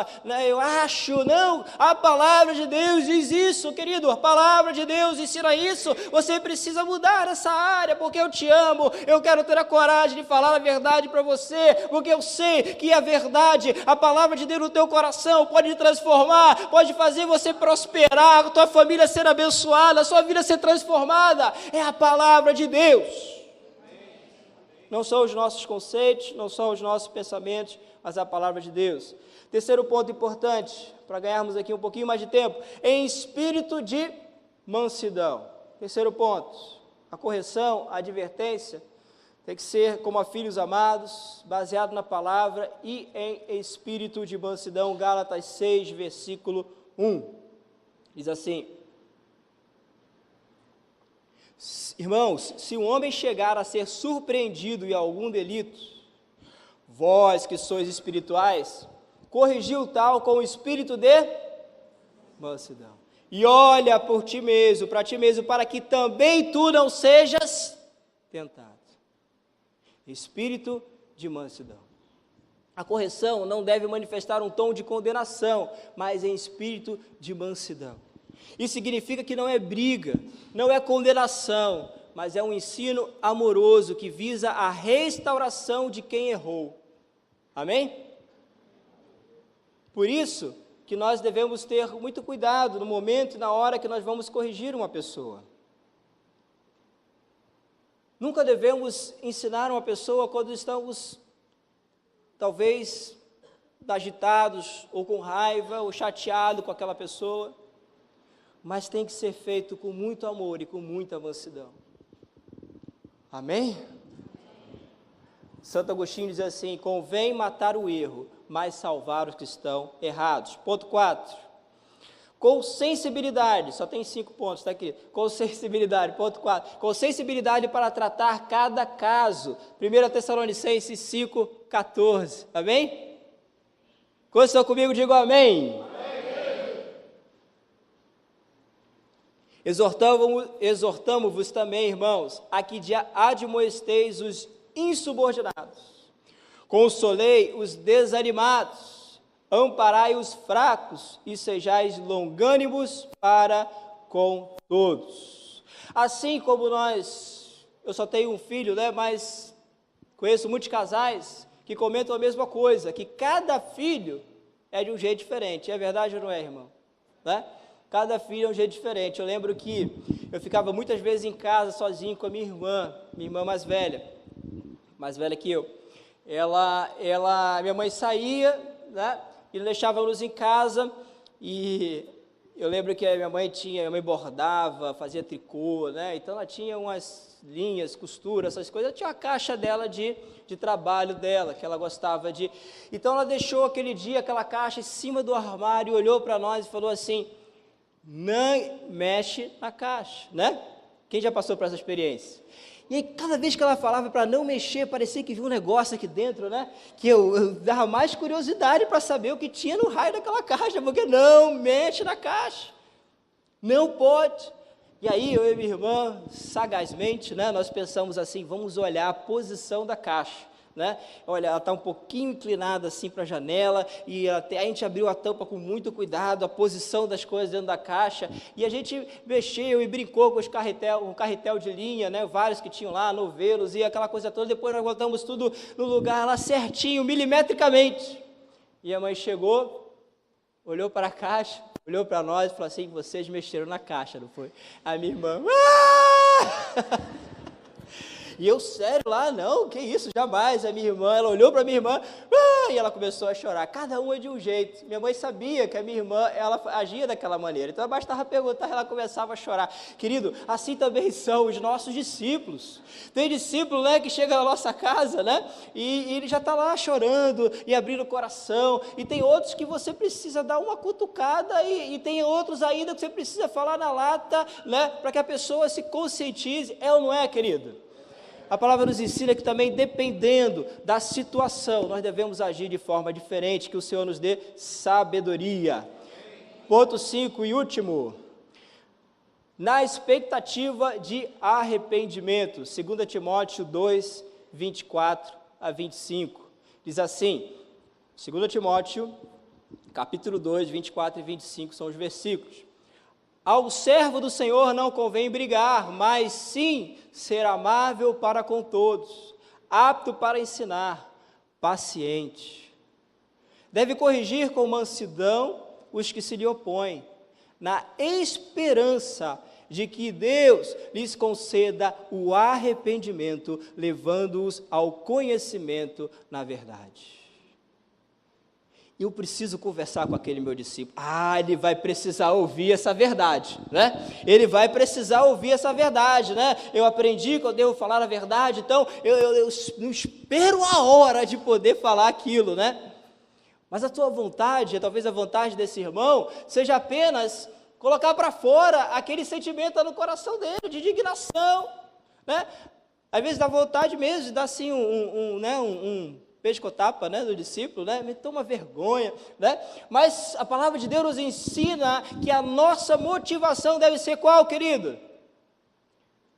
eu acho, não, a palavra de Deus diz isso, querido, a palavra de Deus ensina isso, você precisa mudar essa área, porque eu te amo, eu quero ter a coragem de falar a verdade para você, porque eu sei que a verdade, a palavra de Deus no teu coração pode te transformar, pode fazer você prosperar, a tua família ser abençoada, a sua vida ser transformada, é a palavra de Deus. Não são os nossos conceitos, não são os nossos pensamentos, mas a palavra de Deus. Terceiro ponto importante, para ganharmos aqui um pouquinho mais de tempo, em espírito de mansidão. Terceiro ponto, a correção, a advertência, tem que ser como a filhos amados, baseado na palavra e em espírito de mansidão. Gálatas 6, versículo 1, diz assim, irmãos, se um homem chegar a ser surpreendido em algum delito, vós que sois espirituais, corrigiu tal com o espírito de mansidão. E olha por ti mesmo, para que também tu não sejas tentado. Espírito de mansidão. A correção não deve manifestar um tom de condenação, mas em espírito de mansidão. Isso significa que não é briga, não é condenação, mas é um ensino amoroso que visa a restauração de quem errou. Amém? Por isso que nós devemos ter muito cuidado no momento e na hora que nós vamos corrigir uma pessoa. Nunca devemos ensinar uma pessoa quando estamos, talvez, agitados, ou com raiva, ou chateados com aquela pessoa, mas tem que ser feito com muito amor e com muita mansidão. Amém? Santo Agostinho diz assim, convém matar o erro, mas salvar os que estão errados. Ponto 4, com sensibilidade, só tem 5 pontos, está aqui, com sensibilidade, ponto 4, com sensibilidade para tratar cada caso, 1 Tessalonicenses 5, 14, amém? Quando estão comigo, digo amém. Exortamo-vos também, irmãos, a que admoesteis os insubordinados, consolei os desanimados, amparai os fracos e sejais longânimos para com todos. Assim como eu só tenho um filho, né, mas conheço muitos casais que comentam a mesma coisa, que cada filho é de um jeito diferente, é verdade ou não é, irmão? Né? Cada filho é um jeito diferente. Eu lembro que eu ficava muitas vezes em casa sozinho com a minha irmã mais velha que eu. Minha mãe saía, né, e deixava-nos em casa, e eu lembro que a minha mãe bordava, fazia tricô, né, então ela tinha umas linhas, costura, essas coisas, tinha a caixa dela de trabalho dela, que ela gostava de, então ela deixou aquele dia, aquela caixa em cima do armário, olhou para nós e falou assim, não mexe na caixa, né? Quem já passou por essa experiência? E aí, cada vez que ela falava para não mexer, parecia que viu um negócio aqui dentro, né? Que eu dava mais curiosidade para saber o que tinha no raio daquela caixa, porque não mexe na caixa, não pode. E aí, eu e minha irmã, sagazmente, né? Nós pensamos assim, vamos olhar a posição da caixa, né? Olha, ela está um pouquinho inclinada assim para a janela, e a gente abriu a tampa com muito cuidado, a posição das coisas dentro da caixa, e a gente mexeu e brincou com um carretel de linha, né? Vários que tinham lá, novelos e aquela coisa toda. Depois nós botamos tudo no lugar lá certinho, milimetricamente. E a mãe chegou, olhou para a caixa, olhou para nós e falou assim: vocês mexeram na caixa, não foi? A minha irmã, E eu, sério, lá, não, que isso, jamais. A minha irmã, ela olhou para a minha irmã, e ela começou a chorar, cada uma de um jeito. Minha mãe sabia que a minha irmã, ela agia daquela maneira, então bastava perguntar, ela começava a chorar. Querido, assim também são os nossos discípulos. Tem discípulo, né, que chega na nossa casa, né, e ele já está lá chorando, e abrindo o coração, e tem outros que você precisa dar uma cutucada, e tem outros ainda que você precisa falar na lata, né, para que a pessoa se conscientize. É ou não é, querido? A palavra nos ensina que também, dependendo da situação, nós devemos agir de forma diferente, que o Senhor nos dê sabedoria. Ponto 5 e último, na expectativa de arrependimento, 2 Timóteo 2, 24 a 25, diz assim, 2 Timóteo, capítulo 2, 24 e 25 são os versículos. Ao servo do Senhor não convém brigar, mas sim ser amável para com todos, apto para ensinar, paciente. Deve corrigir com mansidão os que se lhe opõem, na esperança de que Deus lhes conceda o arrependimento, levando-os ao conhecimento na verdade. Eu preciso conversar com aquele meu discípulo. Ele vai precisar ouvir essa verdade, né? Ele vai precisar ouvir essa verdade, né? Eu aprendi que eu devo falar a verdade, então eu não espero a hora de poder falar aquilo, né? Mas a tua vontade, talvez a vontade desse irmão, seja apenas colocar para fora aquele sentimento no coração dele, de indignação, né? Às vezes dá vontade mesmo de dar assim um pescotapa, né, do discípulo, né, me toma vergonha, né, mas a palavra de Deus nos ensina que a nossa motivação deve ser qual, querido?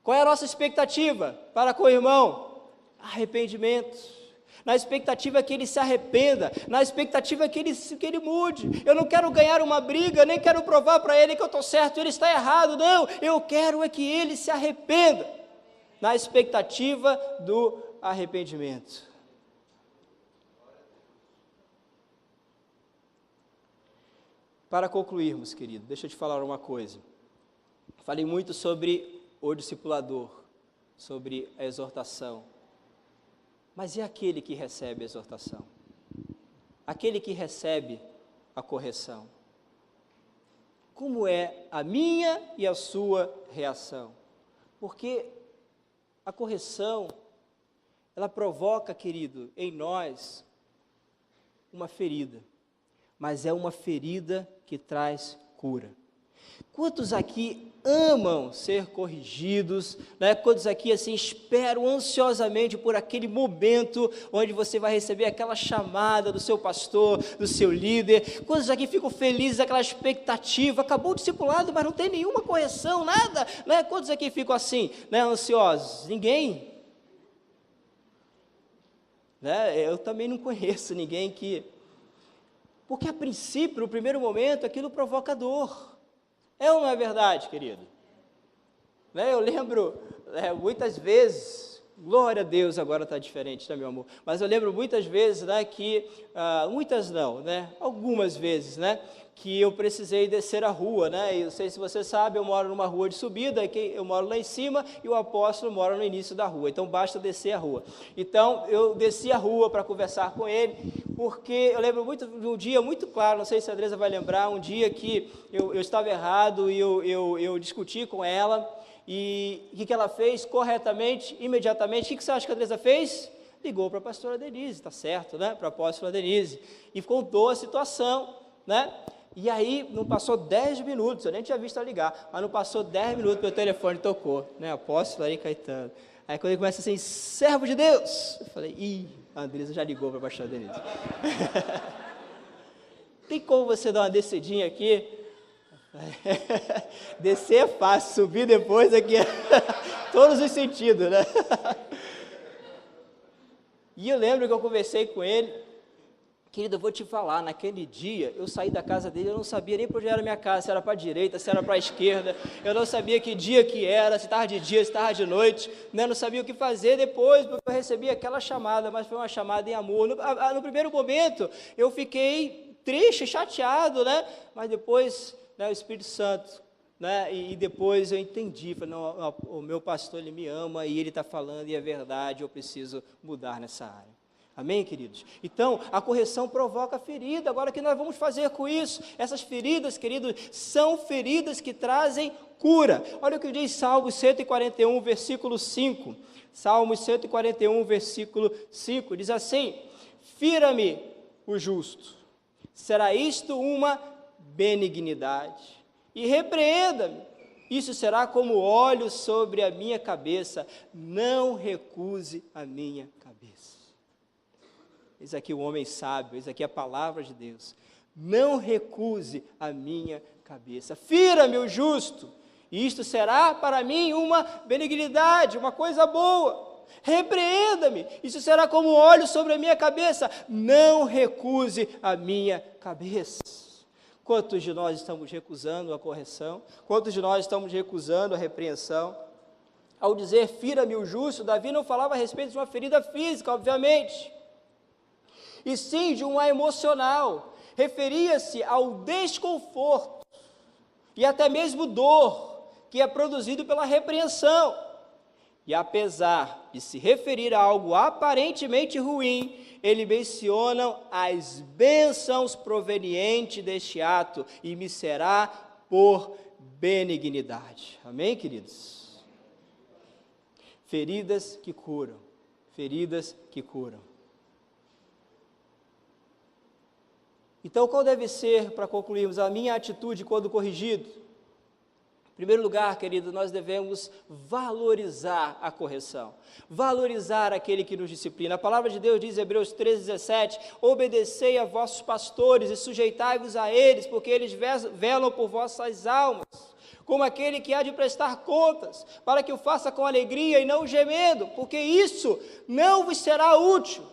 Qual é a nossa expectativa para com o irmão? Arrependimento, na expectativa que ele se arrependa, na expectativa que ele mude. Eu não quero ganhar uma briga, nem quero provar para ele que eu estou certo, ele está errado, não, eu quero é que ele se arrependa, na expectativa do arrependimento. Para concluirmos, querido, deixa eu te falar uma coisa. Falei muito sobre o discipulador, sobre a exortação. Mas e aquele que recebe a exortação? Aquele que recebe a correção? Como é a minha e a sua reação? Porque a correção, ela provoca, querido, em nós, uma ferida. Mas é uma ferida que traz cura. Quantos aqui amam ser corrigidos, né? Quantos aqui assim esperam ansiosamente por aquele momento onde você vai receber aquela chamada do seu pastor, do seu líder? Quantos aqui ficam felizes, aquela expectativa, acabou o discipulado, mas não tem nenhuma correção, nada, né? Quantos aqui ficam assim, né, ansiosos? Ninguém? Né? Eu também não conheço ninguém que... Porque a princípio, no primeiro momento, aquilo provoca dor. É ou não é verdade, querido? Né? Eu lembro muitas vezes, glória a Deus, agora está diferente, né, meu amor? Mas eu lembro muitas vezes, né, que, muitas não, né, algumas vezes, né, que eu precisei descer a rua, né, e não sei se você sabe, eu moro numa rua de subida, eu moro lá em cima, e o apóstolo mora no início da rua, então basta descer a rua. Então, eu desci a rua para conversar com ele, porque eu lembro muito de um dia muito claro, não sei se a Andresa vai lembrar, um dia que eu estava errado, e eu discuti com ela, e o que ela fez corretamente, imediatamente, o que você acha que a Andresa fez? Ligou para a pastora Denise, está certo, né, para a apóstola Denise, e contou a situação, né, e aí não passou 10 minutos, eu nem tinha visto ela ligar, mas não passou 10 minutos, meu telefone tocou, né, apóstolo Ari Caetano, aí quando ele começa assim, servo de Deus, eu falei, a Andresa já ligou para a pastora Denise. Tem como você dar uma descidinha aqui? Descer é fácil, subir depois aqui é todos os sentidos, né? E eu lembro que eu conversei com ele, querido, eu vou te falar, naquele dia, eu saí da casa dele, eu não sabia nem para onde era a minha casa, se era para a direita, se era para a esquerda, eu não sabia que dia que era, se estava de dia, se estava de noite, né? Não sabia o que fazer. Depois eu recebi aquela chamada, mas foi uma chamada em amor. No primeiro momento, eu fiquei triste, chateado, né? Mas depois, né, o Espírito Santo, né? E depois eu entendi, falei, não, o meu pastor, ele me ama, e ele está falando, e é verdade, eu preciso mudar nessa área. Amém, queridos? Então, a correção provoca ferida. Agora, o que nós vamos fazer com isso? Essas feridas, queridos, são feridas que trazem cura. Olha o que diz Salmos 141, versículo 5. Salmos 141, versículo 5. Diz assim: fira-me o justo, será isto uma benignidade, e repreenda-me, isso será como óleo sobre a minha cabeça, não recuse a minha cabeça. Eis aqui o homem sábio, eis aqui a palavra de Deus. Não recuse a minha cabeça. Fira-me o justo, e isto será para mim uma benignidade, uma coisa boa. Repreenda-me, isso será como óleo sobre a minha cabeça. Não recuse a minha cabeça. Quantos de nós estamos recusando a correção? Quantos de nós estamos recusando a repreensão? Ao dizer fira-me o justo, Davi não falava a respeito de uma ferida física, obviamente, e sim de uma emocional. Referia-se ao desconforto e até mesmo dor que é produzido pela repreensão. E apesar de se referir a algo aparentemente ruim, ele menciona as bênçãos provenientes deste ato, e me será por benignidade. Amém, queridos? Feridas que curam, feridas que curam. Então, qual deve ser, para concluirmos, a minha atitude quando corrigido? Em primeiro lugar, querido, nós devemos valorizar a correção, valorizar aquele que nos disciplina. A palavra de Deus diz em Hebreus 13:17, obedecei a vossos pastores e sujeitai-vos a eles, porque eles velam por vossas almas, como aquele que há de prestar contas, para que o faça com alegria e não gemendo, porque isso não vos será útil.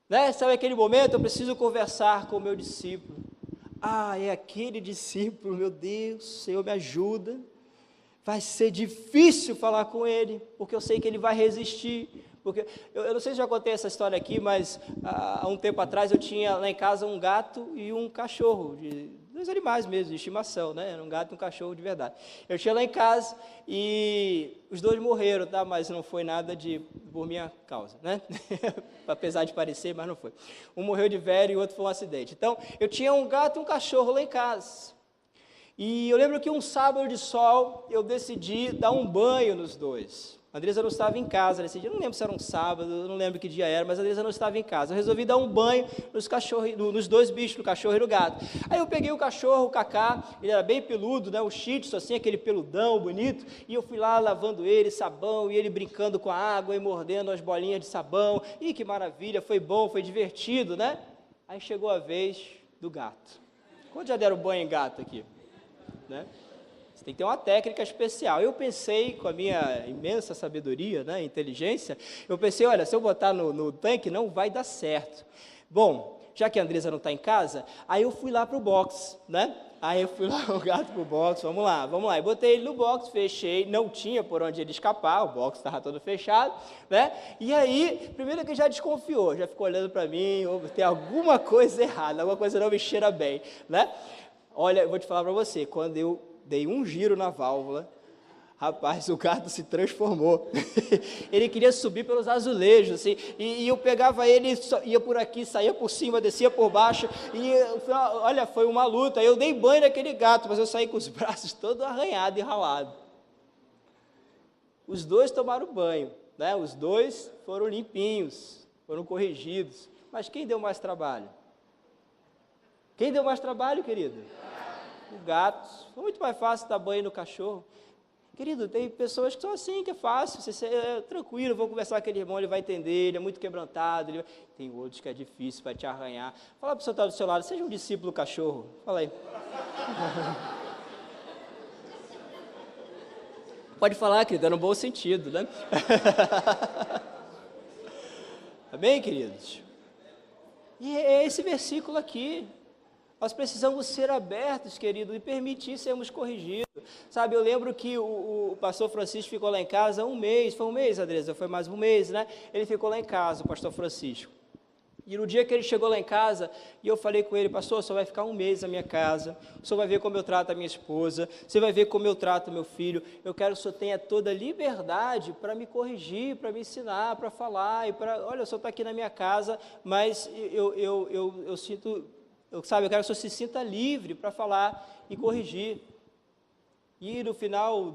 Né? Sabe aquele momento, eu preciso conversar com o meu discípulo. É aquele discípulo, meu Deus, Senhor me ajuda. Vai ser difícil falar com ele, porque eu sei que ele vai resistir. Porque eu não sei se já contei essa história aqui, mas há um tempo atrás eu tinha lá em casa um gato e um cachorro, dois animais mesmo, de estimação, né? Era um gato e um cachorro de verdade. Eu tinha lá em casa e os dois morreram, tá? Mas não foi nada por minha causa, né? Apesar de parecer, mas não foi. Um morreu de velho e o outro foi um acidente. Então, eu tinha um gato e um cachorro lá em casa. E eu lembro que um sábado de sol, eu decidi dar um banho nos dois. A Andresa não estava em casa nesse dia, eu não lembro se era um sábado, eu não lembro que dia era, mas a Andresa não estava em casa. Eu resolvi dar um banho nos dois bichos, no cachorro e no gato. Aí eu peguei o cachorro, o Cacá, ele era bem peludo, né, o Shih Tzu, assim, aquele peludão bonito, e eu fui lá lavando ele, sabão, e ele brincando com a água e mordendo as bolinhas de sabão. E que maravilha, foi bom, foi divertido, né? Aí chegou a vez do gato. Quantos já deram banho em gato aqui? Né? Você tem que ter uma técnica especial. Eu pensei, com a minha imensa sabedoria, né, inteligência, eu pensei, olha, se eu botar no tanque não vai dar certo. Bom, já que a Andresa não está em casa, aí eu fui lá para o box, né? Aí eu fui lá, o gato para o box, vamos lá. Eu botei ele no box, fechei, não tinha por onde ele escapar, o box estava todo fechado, né? E aí, primeiro que ele já desconfiou, já ficou olhando para mim, tem alguma coisa errada, alguma coisa não me cheira bem, né? Olha, eu vou te falar para você, quando eu dei um giro na válvula, rapaz, o gato se transformou. Ele queria subir pelos azulejos, assim, e eu pegava ele, ia por aqui, saía por cima, descia por baixo, e olha, foi uma luta. Eu dei banho naquele gato, mas eu saí com os braços todo arranhado e ralado. Os dois tomaram banho, né? Os dois foram limpinhos, foram corrigidos. Mas quem deu mais trabalho? Quem deu mais trabalho, querido? O gato. Foi muito mais fácil dar banho no cachorro. Querido, tem pessoas que são assim, que é fácil, você tranquilo, vou conversar com aquele irmão, ele vai entender, ele é muito quebrantado. Tem outros que é difícil, vai te arranhar. Fala para o senhor que está do seu lado, seja um discípulo cachorro. Fala aí. Pode falar, querido, é no bom sentido, né? Amém, queridos? E é esse versículo aqui. Nós precisamos ser abertos, querido, e permitir sermos corrigidos. Sabe, eu lembro que o pastor Francisco ficou lá em casa um mês, foi um mês, Andresa, foi mais um mês, né? Ele ficou lá em casa, o pastor Francisco. E no dia que ele chegou lá em casa, e eu falei com ele, pastor, o senhor vai ficar um mês na minha casa, o senhor vai ver como eu trato a minha esposa, você vai ver como eu trato meu filho, eu quero que o senhor tenha toda a liberdade para me corrigir, para me ensinar, para falar, e para, olha, o senhor está aqui na minha casa, mas eu sinto, sabe, eu quero que o senhor se sinta livre para falar e corrigir. E no final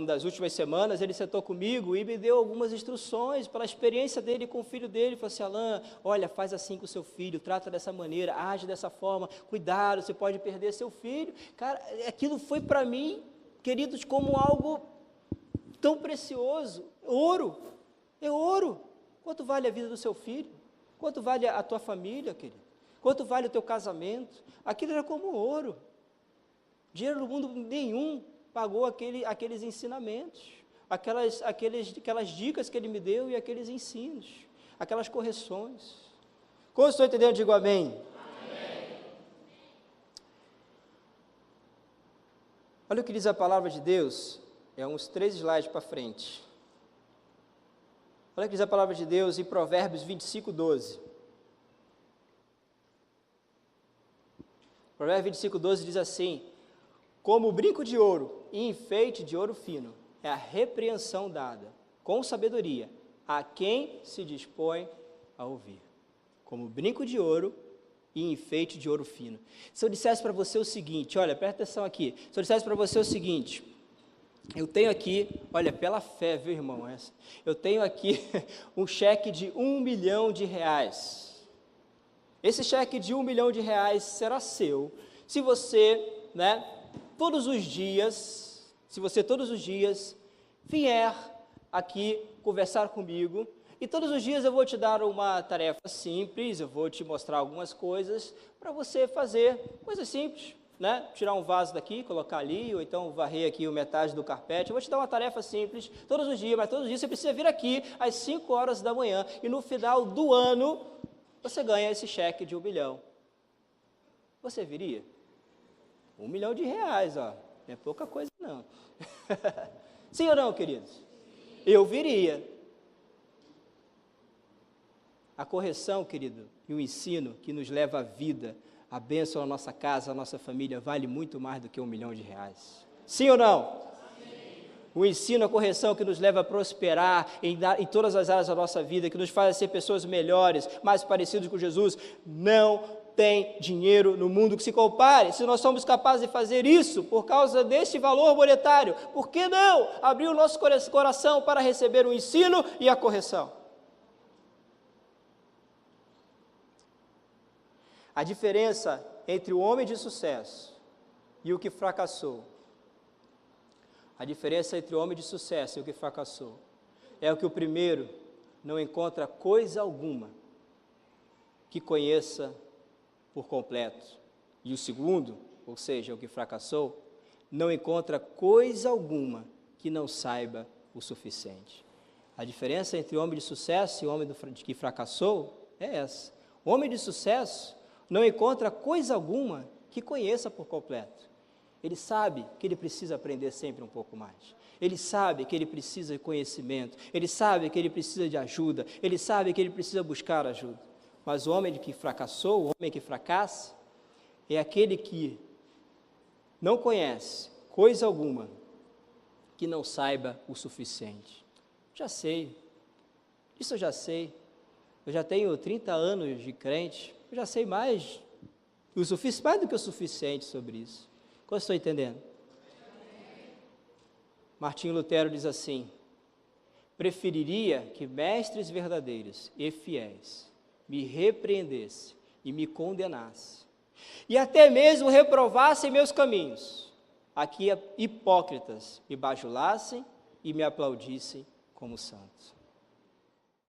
das últimas semanas, ele sentou comigo e me deu algumas instruções pela experiência dele com o filho dele. Ele falou assim, Alain, olha, faz assim com o seu filho, trata dessa maneira, age dessa forma, cuidado, você pode perder seu filho. Cara, aquilo foi para mim, queridos, como algo tão precioso. Ouro, é ouro. Quanto vale a vida do seu filho? Quanto vale a tua família, querido? Quanto vale o teu casamento? Aquilo era como ouro. Dinheiro no mundo nenhum pagou aqueles ensinamentos, aquelas dicas que ele me deu e aqueles ensinos, aquelas correções. Como estou entendendo, digo amém. Amém. Olha o que diz a palavra de Deus, é uns 3 slides para frente. Olha o que diz a palavra de Deus em Provérbios 25:12. Provérbios 25:12 diz assim, como brinco de ouro e enfeite de ouro fino, é a repreensão dada, com sabedoria, a quem se dispõe a ouvir. Como brinco de ouro e enfeite de ouro fino. Se eu dissesse para você o seguinte, olha, presta atenção aqui, se eu dissesse para você o seguinte, eu tenho aqui, olha, pela fé, viu, irmão, eu tenho aqui um cheque de R$1 milhão. Esse cheque de R$1 milhão será seu, se você, todos os dias vier aqui conversar comigo, e todos os dias eu vou te dar uma tarefa simples, eu vou te mostrar algumas coisas para você fazer, coisas simples, tirar um vaso daqui, colocar ali, ou então varrer aqui metade do carpete, eu vou te dar uma tarefa simples, todos os dias, mas todos os dias você precisa vir aqui às 5 horas da manhã, e no final do ano, você ganha esse cheque de R$1 milhão. Você viria? R$1 milhão, ó, não é pouca coisa não. Sim ou não, queridos? Eu viria. A correção, querido, e o ensino que nos leva à vida, a bênção na nossa casa, a nossa família, vale muito mais do que R$1 milhão. Sim ou não? Sim. O ensino, a correção que nos leva a prosperar em todas as áreas da nossa vida, que nos faz ser pessoas melhores, mais parecidas com Jesus, não tem dinheiro no mundo que se compare. Se nós somos capazes de fazer isso por causa desse valor monetário, por que não abrir o nosso coração para receber o ensino e a correção? A diferença entre o homem de sucesso e o que fracassou, é o que o primeiro não encontra coisa alguma que conheça por completo, e o segundo, ou seja, o que fracassou, não encontra coisa alguma que não saiba o suficiente. A diferença entre o homem de sucesso e o homem que fracassou é essa. O homem de sucesso não encontra coisa alguma que conheça por completo. Ele sabe que ele precisa aprender sempre um pouco mais. Ele sabe que ele precisa de conhecimento. Ele sabe que ele precisa de ajuda. Ele sabe que ele precisa buscar ajuda. Mas o homem que fracassou, o homem que fracassa, é aquele que não conhece coisa alguma que não saiba o suficiente. Já sei, isso eu já sei. Eu já tenho 30 anos de crente, eu já sei mais do que o suficiente sobre isso. Como estou entendendo? Martinho Lutero diz assim, preferiria que mestres verdadeiros e fiéis me repreendesse e me condenasse, e até mesmo reprovassem meus caminhos, a que hipócritas me bajulassem e me aplaudissem como santos.